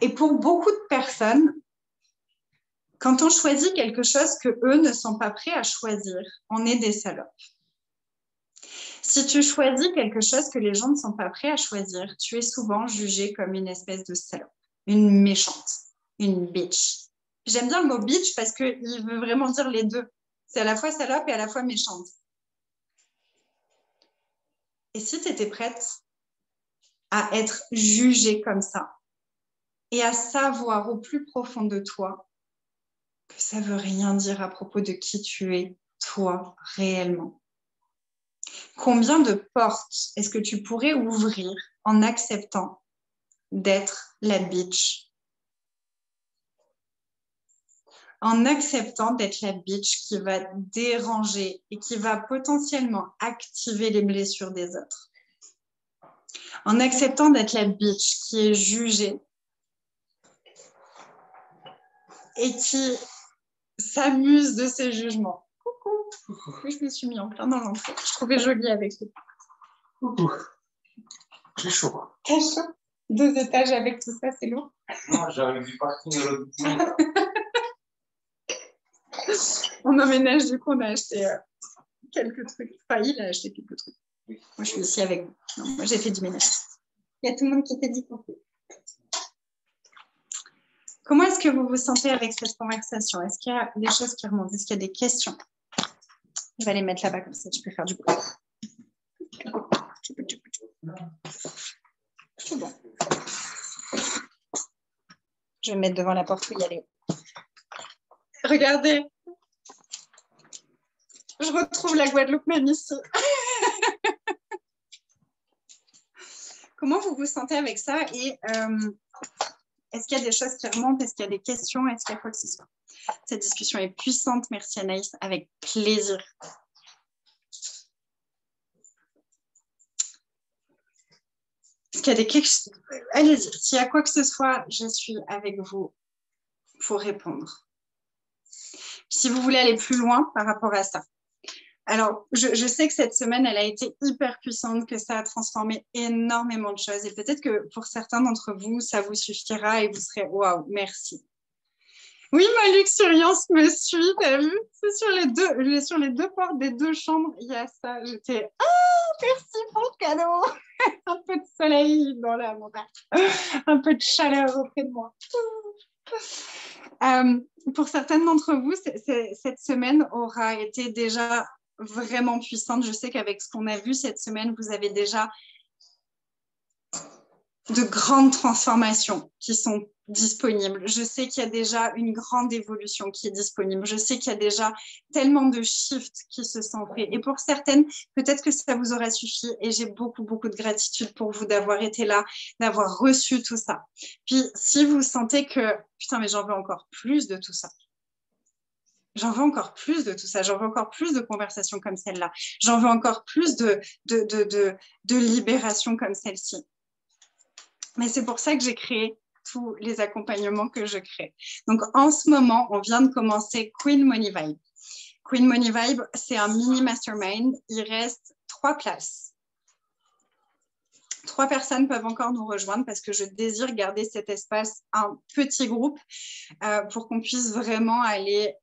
Et pour beaucoup de personnes, quand on choisit quelque chose que eux ne sont pas prêts à choisir, on est des salopes. Si tu choisis quelque chose que les gens ne sont pas prêts à choisir, tu es souvent jugé comme une espèce de salope, une méchante, une bitch. J'aime bien le mot bitch parce qu'il veut vraiment dire les deux. C'est à la fois salope et à la fois méchante. Et si tu étais prête à être jugée comme ça et à savoir au plus profond de toi que ça ne veut rien dire à propos de qui tu es, toi, réellement. Combien de portes est-ce que tu pourrais ouvrir en acceptant d'être la bitch? En acceptant d'être la bitch qui va déranger et qui va potentiellement activer les blessures des autres. En acceptant d'être la bitch qui est jugée et qui s'amuse de ses jugements. Coucou. Je me suis mis en plein dans l'entrée. Je trouvais joli avec lui.
Coucou. J'ai chaud.
T'as chaud? 2 étages avec tout ça, c'est lourd.
Non, j'avais vu parking de l'autre bout.
On emménage, du coup, on a acheté quelques trucs. Enfin, il a acheté quelques trucs. Moi, je suis ici avec vous. Non, moi, j'ai fait du ménage. Il y a tout le monde qui t'a dit coucou. Comment est-ce que vous vous sentez avec cette conversation? Est-ce qu'il y a des choses qui remontent? Est-ce qu'il y a des questions? Je vais les mettre là-bas comme ça, je peux faire du bruit. C'est bon. Je vais me mettre devant la porte où il y a les... Regardez. Je retrouve la Guadeloupe même ici. Comment vous vous sentez avec ça? Et est-ce qu'il y a des choses qui remontent? Est-ce qu'il y a des questions? Est-ce qu'il y a quoi que ce soit? Cette discussion est puissante. Merci Anaïs, avec plaisir. Est-ce qu'il y a allez-y, s'il y a quoi que ce soit, je suis avec vous pour répondre. Si vous voulez aller plus loin par rapport à ça. Alors, je sais que cette semaine, elle a été hyper puissante, que ça a transformé énormément de choses. Et peut-être que pour certains d'entre vous, ça vous suffira et vous serez « Waouh, merci ». Oui, ma luxuriance me suit, t'as vu? C'est sur les deux portes des deux chambres, il y a ça. J'étais « Ah, merci pour le cadeau !» Un peu de soleil dans la montagne, un peu de chaleur auprès de moi. Pour certaines d'entre vous, cette semaine aura été déjà vraiment puissante. Je sais qu'avec ce qu'on a vu cette semaine, vous avez déjà de grandes transformations qui sont disponibles. Je sais qu'il y a déjà une grande évolution qui est disponible. Je sais qu'il y a déjà tellement de shifts qui se sont faits. Et pour certaines, peut-être que ça vous aura suffi. Et j'ai beaucoup, beaucoup de gratitude pour vous d'avoir été là, d'avoir reçu tout ça. Puis, si vous sentez que, putain, mais j'en veux encore plus de tout ça. J'en veux encore plus de tout ça. J'en veux encore plus de conversations comme celle-là. J'en veux encore plus de libération comme celle-ci. Mais c'est pour ça que j'ai créé tous les accompagnements que je crée. Donc, en ce moment, on vient de commencer Queen Money Vibe. Queen Money Vibe, c'est un mini mastermind. Il reste 3 places. 3 personnes peuvent encore nous rejoindre parce que je désire garder cet espace un petit groupe pour qu'on puisse vraiment aller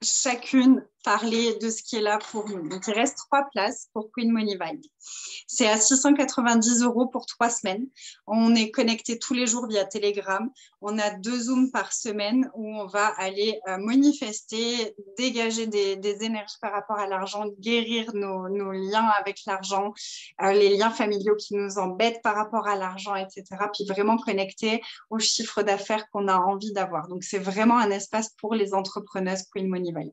chacune parler de ce qui est là pour nous. Donc, il reste 3 places pour Queen Money Vibe. C'est à 690 € pour 3 semaines. On est connecté tous les jours via Telegram. On a 2 Zooms par semaine où on va aller manifester, dégager des énergies par rapport à l'argent, guérir nos liens avec l'argent, les liens familiaux qui nous embêtent par rapport à l'argent, etc. Puis vraiment connecter au chiffre d'affaires qu'on a envie d'avoir. Donc, c'est vraiment un espace pour les entrepreneuses Queen Money Vibe.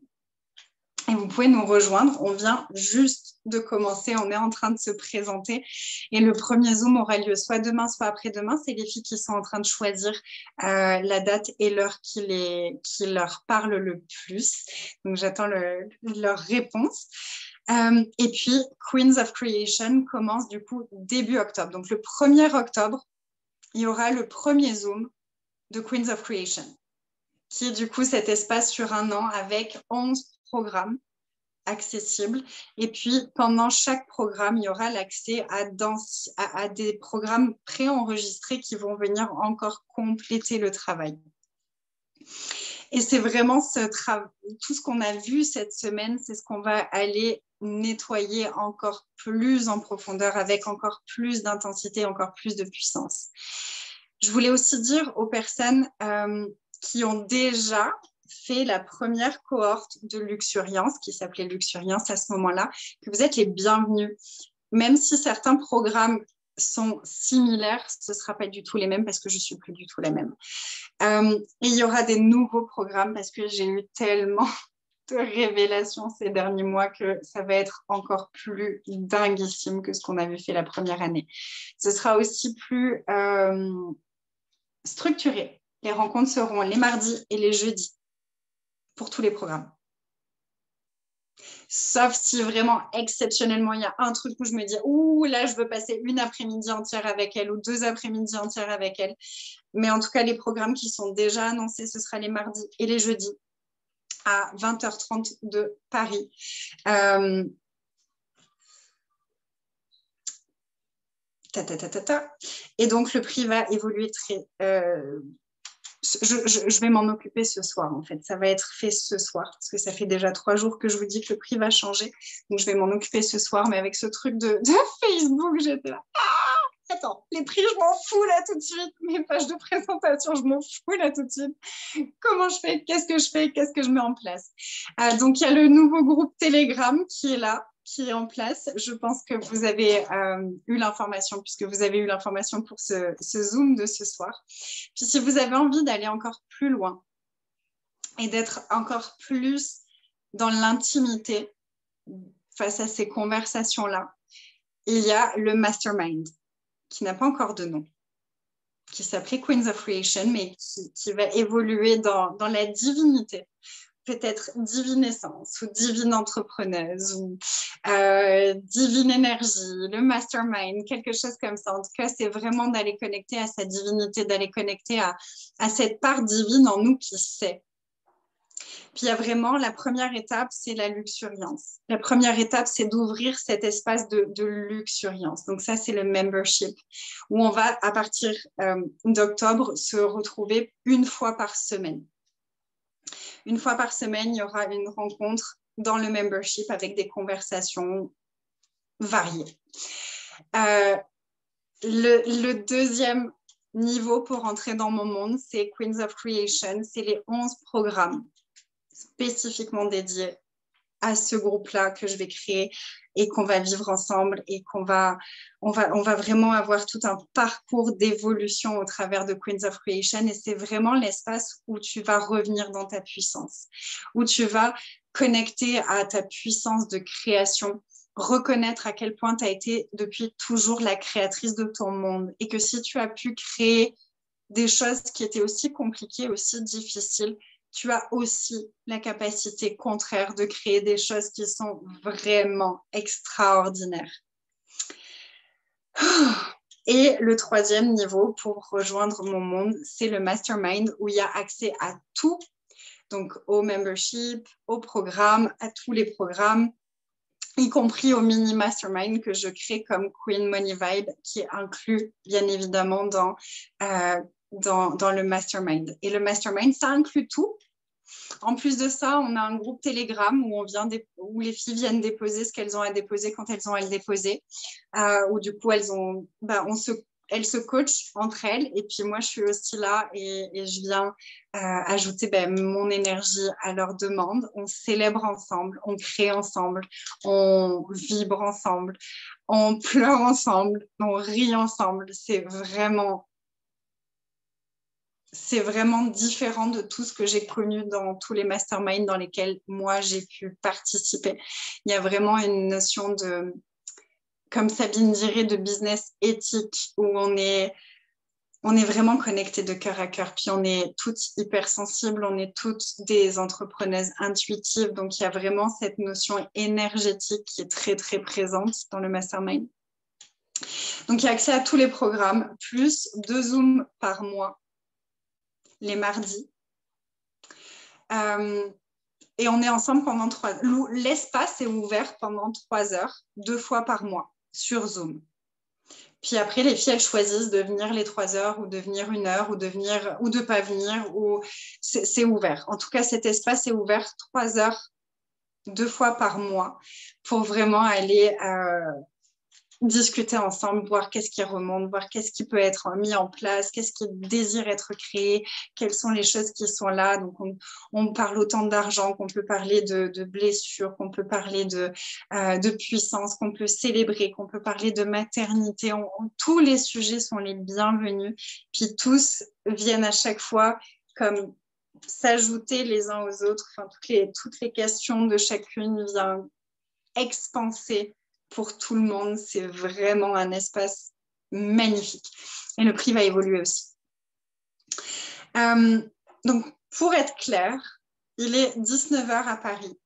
Et vous pouvez nous rejoindre. On vient juste de commencer. On est en train de se présenter. Et le premier Zoom aura lieu soit demain, soit après-demain. C'est les filles qui sont en train de choisir la date et l'heure qui leur parle le plus. Donc, j'attends leur réponse. Et puis, Queens of Creation commence du coup début octobre. Donc, le 1er octobre, il y aura le premier Zoom de Queens of Creation, qui est du coup cet espace sur 1 an avec 11 programmes accessibles. Et puis, pendant chaque programme, il y aura l'accès à des programmes préenregistrés qui vont venir encore compléter le travail. Et c'est vraiment tout ce qu'on a vu cette semaine, c'est ce qu'on va aller nettoyer encore plus en profondeur, avec encore plus d'intensité, encore plus de puissance. Je voulais aussi dire aux personnes qui ont déjà fait la première cohorte de Luxuriance, qui s'appelait Luxuriance à ce moment-là, que vous êtes les bienvenus. Même si certains programmes sont similaires, ce ne sera pas du tout les mêmes parce que je ne suis plus du tout la même. Et il y aura des nouveaux programmes parce que j'ai eu tellement de révélations ces derniers mois que ça va être encore plus dinguissime que ce qu'on avait fait la première année. Ce sera aussi plus structuré. Les rencontres seront les mardis et les jeudis pour tous les programmes. Sauf si vraiment exceptionnellement il y a un truc où je me dis ouh là je veux passer une après-midi entière avec elle ou 2 après-midi entières avec elle. Mais en tout cas les programmes qui sont déjà annoncés, ce sera les mardis et les jeudis à 20h30 de Paris. Et donc le prix va évoluer très je vais m'en occuper ce soir, en fait. Ça va être fait ce soir, parce que ça fait déjà 3 jours que je vous dis que le prix va changer. Donc, je vais m'en occuper ce soir. Mais avec ce truc de Facebook, j'étais là. Ah, attends, les prix, je m'en fous là tout de suite. Mes pages de présentation, je m'en fous là tout de suite. Comment je fais? Qu'est-ce que je fais? Qu'est-ce que je mets en place? Donc, il y a le nouveau groupe Telegram qui est là, qui est en place. Je pense que vous avez eu l'information, puisque vous avez eu l'information pour ce Zoom de ce soir. Puis si vous avez envie d'aller encore plus loin et d'être encore plus dans l'intimité face à ces conversations-là, il y a le Mastermind, qui n'a pas encore de nom, qui s'appelait Queens of Creation, mais qui va évoluer dans la divinité peut-être divine essence ou divine entrepreneuse ou divine énergie, le mastermind, quelque chose comme ça. En tout cas, c'est vraiment d'aller connecter à sa divinité, d'aller connecter à cette part divine en nous qui sait. Puis il y a vraiment la première étape, c'est la luxuriance. La première étape, c'est d'ouvrir cet espace de luxuriance. Donc ça, c'est le membership, où on va, à partir d'octobre, se retrouver une fois par semaine. Une fois par semaine, il y aura une rencontre dans le membership avec des conversations variées. Le deuxième niveau pour entrer dans mon monde, c'est Queens of Creation. C'est les 11 programmes spécifiquement dédiés à ce groupe-là que je vais créer et qu'on va vivre ensemble et on va vraiment avoir tout un parcours d'évolution au travers de Queens of Creation et c'est vraiment l'espace où tu vas revenir dans ta puissance, où tu vas connecter à ta puissance de création, reconnaître à quel point tu as été depuis toujours la créatrice de ton monde et que si tu as pu créer des choses qui étaient aussi compliquées, aussi difficiles, tu as aussi la capacité contraire de créer des choses qui sont vraiment extraordinaires. Et le troisième niveau pour rejoindre mon monde, c'est le mastermind où il y a accès à tout, donc au membership, au programme, à tous les programmes, y compris au mini mastermind que je crée comme Queen Money Vibe, qui est inclus bien évidemment dans le mastermind. Et le mastermind, ça inclut tout. En plus de ça, on a un groupe Telegram où les filles viennent déposer ce qu'elles ont à déposer quand elles ont à le déposer. Où du coup, elles se coachent entre elles. Et puis moi, je suis aussi là et je viens ajouter mon énergie à leurs demandes. On célèbre ensemble, on crée ensemble, on vibre ensemble, on pleure ensemble, on rit ensemble. C'est vraiment différent de tout ce que j'ai connu dans tous les masterminds dans lesquels moi j'ai pu participer. Il y a vraiment une notion de, comme Sabine dirait, de business éthique où on est vraiment connectés de cœur à cœur. Puis on est toutes hypersensibles, on est toutes des entrepreneuses intuitives. Donc il y a vraiment cette notion énergétique qui est très très présente dans le mastermind. Donc il y a accès à tous les programmes, plus 2 Zooms par mois les mardis. Et on est ensemble pendant 3 heures. L'espace est ouvert pendant 3 heures, 2 fois par mois, sur Zoom. Puis après, les filles, elles choisissent de venir les 3 heures ou de venir 1 heure ou de ne pas venir. C'est ouvert. En tout cas, cet espace est ouvert 3 heures, 2 fois par mois pour vraiment aller discuter ensemble, voir qu'est-ce qui remonte, voir qu'est-ce qui peut être mis en place, qu'est-ce qui désire être créé, quelles sont les choses qui sont là. Donc, on parle autant d'argent, qu'on peut parler de blessures, qu'on peut parler de puissance, qu'on peut célébrer, qu'on peut parler de maternité. Tous les sujets sont les bienvenus. Puis tous viennent à chaque fois comme s'ajouter les uns aux autres. Enfin, toutes les questions de chacune viennent expanser pour tout le monde. C'est vraiment un espace magnifique. Et le prix va évoluer aussi. Donc, pour être clair, il est 19h à Paris.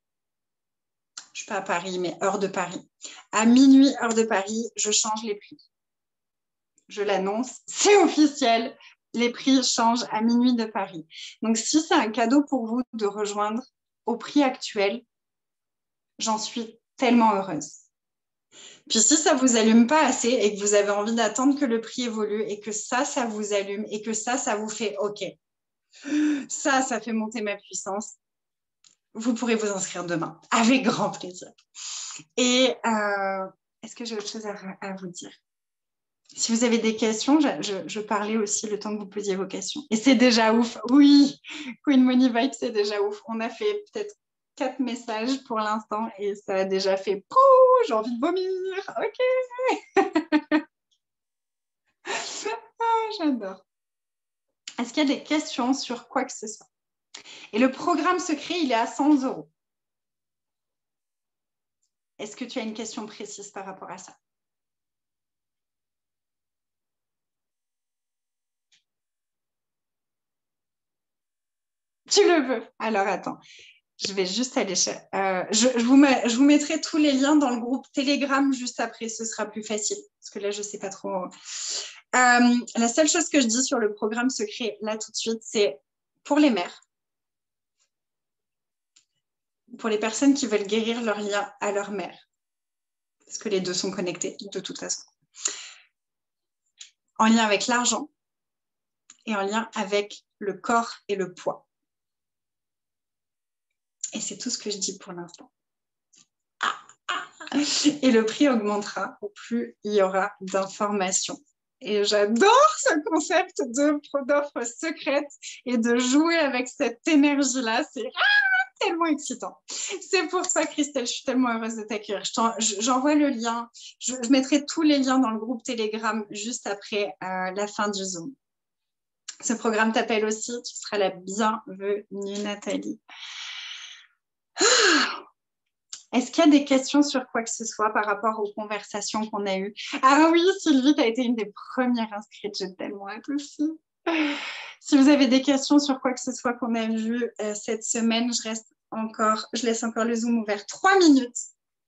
Je ne suis pas à Paris, mais heure de Paris. À minuit, heure de Paris, je change les prix. Je l'annonce, c'est officiel. Les prix changent à minuit de Paris. Donc, si c'est un cadeau pour vous de rejoindre au prix actuel, j'en suis tellement heureuse. Puis si ça ne vous allume pas assez et que vous avez envie d'attendre que le prix évolue et que ça vous allume et que ça vous fait OK, ça fait monter ma puissance, vous pourrez vous inscrire demain avec grand plaisir. Et est-ce que j'ai autre chose à vous dire? Si vous avez des questions, je parlais aussi le temps que vous posiez vos questions. Et c'est déjà ouf. Oui, Queen Money Vibe, c'est déjà ouf. On a fait peut-être 4 messages pour l'instant et ça a déjà fait « Pouh, j'ai envie de vomir. OK. » J'adore. Est-ce qu'il y a des questions sur quoi que ce soit? Et le programme secret, il est à 100 €. Est-ce que tu as une question précise par rapport à ça? Tu le veux? Alors, attends. Je vais juste aller je vous mettrai tous les liens dans le groupe Telegram juste après, ce sera plus facile. Parce que là, je ne sais pas trop. La seule chose que je dis sur le programme secret, là, tout de suite, c'est pour les mères, pour les personnes qui veulent guérir leur lien à leur mère. Parce que les deux sont connectés, de toute façon. En lien avec l'argent et en lien avec le corps et le poids. Et c'est tout ce que je dis pour l'instant. Et le prix augmentera au plus il y aura d'informations. Et j'adore ce concept d'offre secrète et de jouer avec cette énergie-là. C'est tellement excitant. C'est pour ça, Christelle, je suis tellement heureuse de t'accueillir. J'envoie le lien. Je mettrai tous les liens dans le groupe Telegram juste après la fin du Zoom. Ce programme t'appelle aussi. Tu seras la bienvenue, Nathalie. Est-ce qu'il y a des questions sur quoi que ce soit par rapport aux conversations qu'on a eues? Ah oui, Sylvie, tu as été une des premières inscrites. J'ai tellement hâte aussi. Si vous avez des questions sur quoi que ce soit qu'on a vu cette semaine, je laisse encore le Zoom ouvert 3 minutes.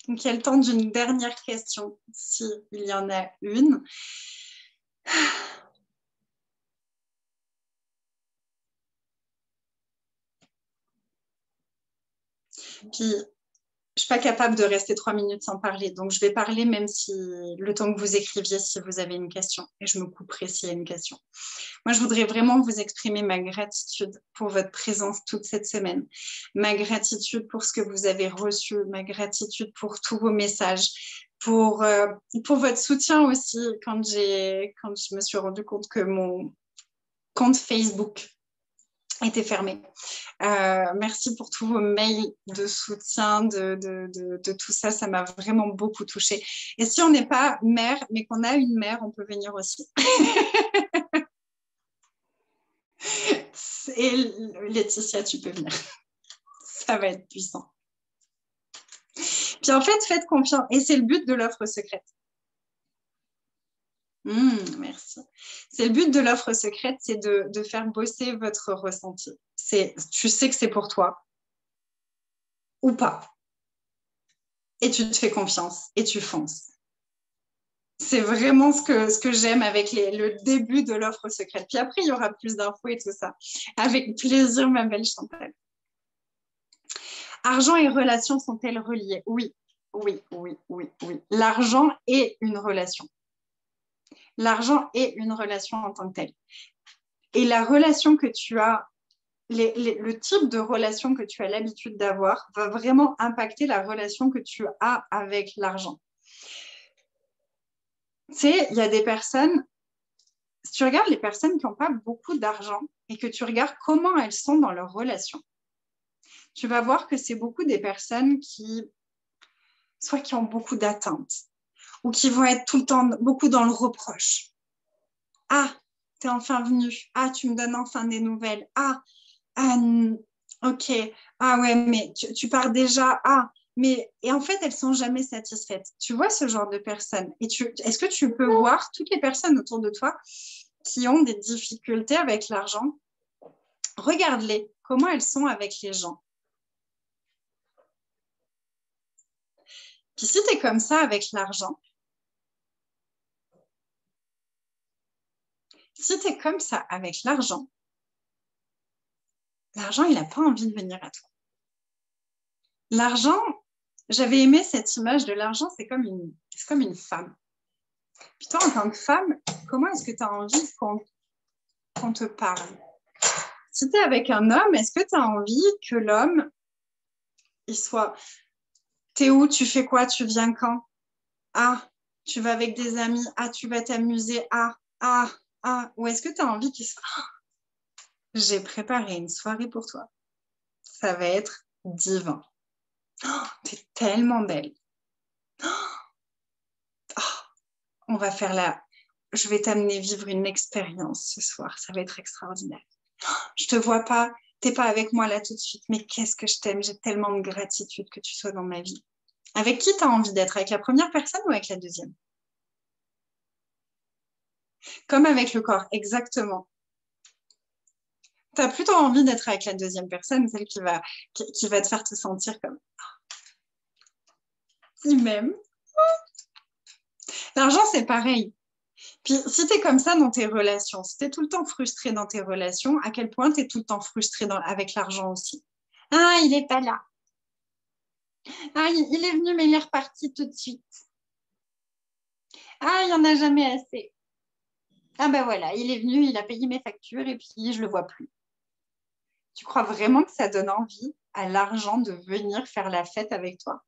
Donc, il y a le temps d'une dernière question, s'il y en a une. Puis, je ne suis pas capable de rester 3 minutes sans parler. Donc, je vais parler même si le temps que vous écriviez, si vous avez une question. Et je me couperai s'il y a une question. Moi, je voudrais vraiment vous exprimer ma gratitude pour votre présence toute cette semaine. Ma gratitude pour ce que vous avez reçu. Ma gratitude pour tous vos messages. Pour votre soutien aussi quand je me suis rendu compte que mon compte Facebook était fermé. Merci pour tous vos mails de soutien, de tout ça. Ça m'a vraiment beaucoup touchée. Et si on n'est pas mère, mais qu'on a une mère, on peut venir aussi. Et Laetitia, tu peux venir. Ça va être puissant. Puis en fait, faites confiance. Et c'est le but de l'offre secrète. Merci. C'est le but de l'offre secrète, c'est de faire bosser votre ressenti. Tu sais que c'est pour toi ou pas. Et tu te fais confiance et tu fonces. C'est vraiment ce que j'aime avec le début de l'offre secrète. Puis après, il y aura plus d'infos et tout ça. Avec plaisir, ma belle Chantal. Argent et relations sont-elles reliées? Oui, oui, oui, oui, oui. L'argent est une relation. L'argent est une relation en tant que telle. Et la relation que tu as, le type de relation que tu as l'habitude d'avoir va vraiment impacter la relation que tu as avec l'argent. Tu sais, il y a des personnes, si tu regardes les personnes qui n'ont pas beaucoup d'argent et que tu regardes comment elles sont dans leur relation, tu vas voir que c'est beaucoup des personnes qui ont beaucoup d'attentes ou qui vont être tout le temps beaucoup dans le reproche. Ah, t'es enfin venu. Ah, tu me donnes enfin des nouvelles. Ok. Ah ouais, mais tu pars déjà. Et en fait, elles sont jamais satisfaites. Tu vois ce genre de personnes. Est-ce que tu peux voir toutes les personnes autour de toi qui ont des difficultés avec l'argent? Regarde-les. Comment elles sont avec les gens? Puis si tu es comme ça avec l'argent, l'argent, il n'a pas envie de venir à toi. L'argent, j'avais aimé cette image de l'argent, c'est comme une femme. Puis toi, en tant que femme, comment est-ce que tu as envie qu'on te parle? Si tu es avec un homme, est-ce que tu as envie que l'homme, il soit « T'es où? Tu fais quoi? Tu viens quand? Ah, tu vas avec des amis? Ah, tu vas t'amuser? Ou est-ce que tu as envie qu'il soit « J'ai préparé une soirée pour toi. Ça va être divin. T'es tellement belle. On va faire je vais t'amener vivre une expérience ce soir. Ça va être extraordinaire. Je te vois pas, t'es pas avec moi là tout de suite, mais qu'est-ce que je t'aime. J'ai tellement de gratitude que tu sois dans ma vie. » Avec qui tu as envie d'être? Avec la première personne ou avec la deuxième? Comme avec le corps, exactement. Tu as plutôt envie d'être avec la deuxième personne, celle qui va te faire te sentir comme il m'aime. L'argent, c'est pareil. Puis si tu es comme ça dans tes relations, si tu es tout le temps frustré dans tes relations, à quel point tu es tout le temps frustré avec l'argent aussi? Ah, il n'est pas là. Ah, il est venu, mais il est reparti tout de suite. Ah, il n'y en a jamais assez. Ah ben voilà, il est venu, il a payé mes factures et puis je ne le vois plus. Tu crois vraiment que ça donne envie à l'argent de venir faire la fête avec toi?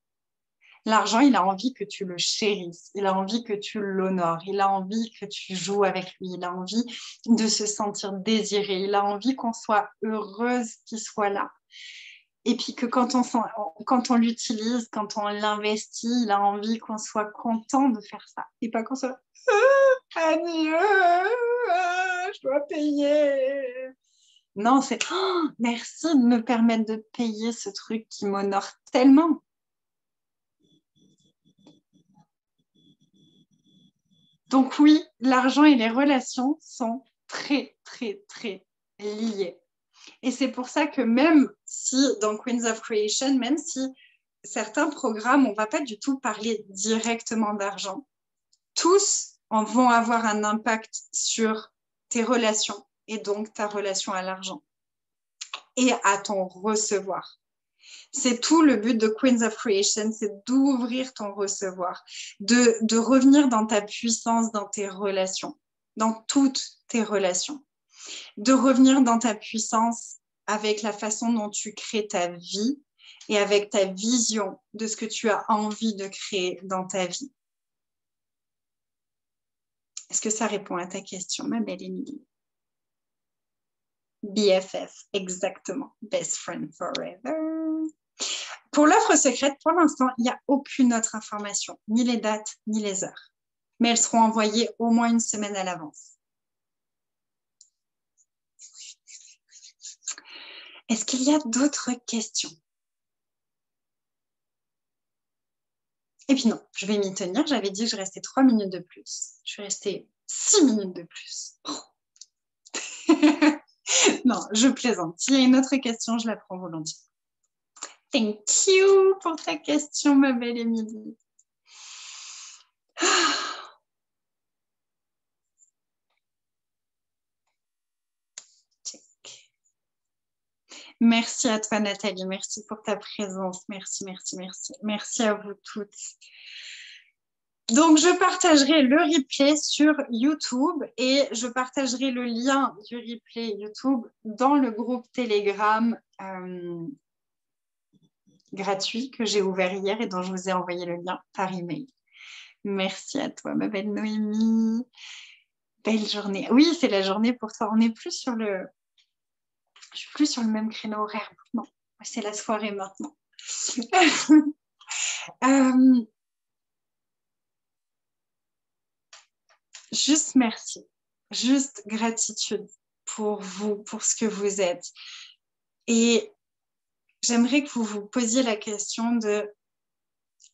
L'argent, il a envie que tu le chérisses, il a envie que tu l'honores, il a envie que tu joues avec lui, il a envie de se sentir désiré, il a envie qu'on soit heureuse qu'il soit là. Et puis que quand on l'utilise, quand on l'investit, il a envie qu'on soit content de faire ça. Et pas qu'on soit adieu, je dois payer. Non, c'est merci de me permettre de payer ce truc qui m'honore tellement. Donc oui, l'argent et les relations sont très, très, très liés. Et c'est pour ça que même si dans Queens of Creation, même si certains programmes, on ne va pas du tout parler directement d'argent, tous vont avoir un impact sur tes relations et donc ta relation à l'argent et à ton recevoir. C'est tout le but de Queens of Creation, c'est d'ouvrir ton recevoir, de revenir dans ta puissance, dans tes relations, dans toutes tes relations, de revenir dans ta puissance avec la façon dont tu crées ta vie et avec ta vision de ce que tu as envie de créer dans ta vie. Est-ce que ça répond à ta question, ma belle Émilie? BFF, exactement. Best friend forever. Pour l'offre secrète, pour l'instant, il n'y a aucune autre information, ni les dates, ni les heures. Mais elles seront envoyées au moins une semaine à l'avance. Est-ce qu'il y a d'autres questions? Et puis non, je vais m'y tenir. J'avais dit que je restais 3 minutes de plus. Je suis restée 6 minutes de plus. Non, je plaisante. S'il y a une autre question, je la prends volontiers. Thank you pour ta question, ma belle Émilie. Merci à toi, Nathalie. Merci pour ta présence. Merci, merci, merci. Merci à vous toutes. Donc, je partagerai le replay sur YouTube et je partagerai le lien du replay YouTube dans le groupe Telegram gratuit que j'ai ouvert hier et dont je vous ai envoyé le lien par email. Merci à toi, ma belle Noémie. Belle journée. Oui, c'est la journée pour toi. On n'est plus sur le... Je suis plus sur le même créneau horaire maintenant. C'est la soirée maintenant. Juste merci. Juste gratitude pour vous, pour ce que vous êtes. Et j'aimerais que vous vous posiez la question de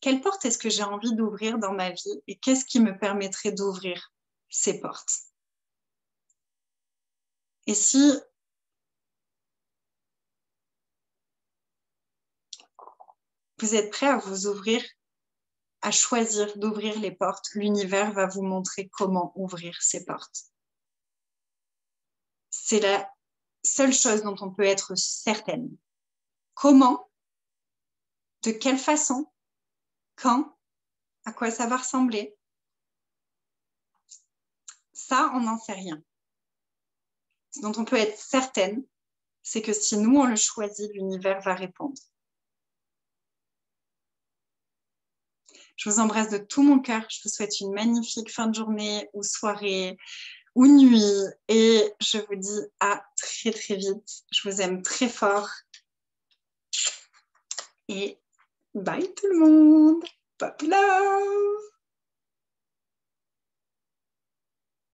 quelle porte est-ce que j'ai envie d'ouvrir dans ma vie et qu'est-ce qui me permettrait d'ouvrir ces portes? Et si vous êtes prêt à vous ouvrir, à choisir d'ouvrir les portes, l'univers va vous montrer comment ouvrir ces portes. C'est la seule chose dont on peut être certaine. Comment? De quelle façon? Quand? À quoi ça va ressembler? Ça, on n'en sait rien. Ce dont on peut être certaine, c'est que si nous, on le choisit, l'univers va répondre. Je vous embrasse de tout mon cœur. Je vous souhaite une magnifique fin de journée ou soirée ou nuit. Et je vous dis à très, très vite. Je vous aime très fort. Et bye tout le monde. Pop love.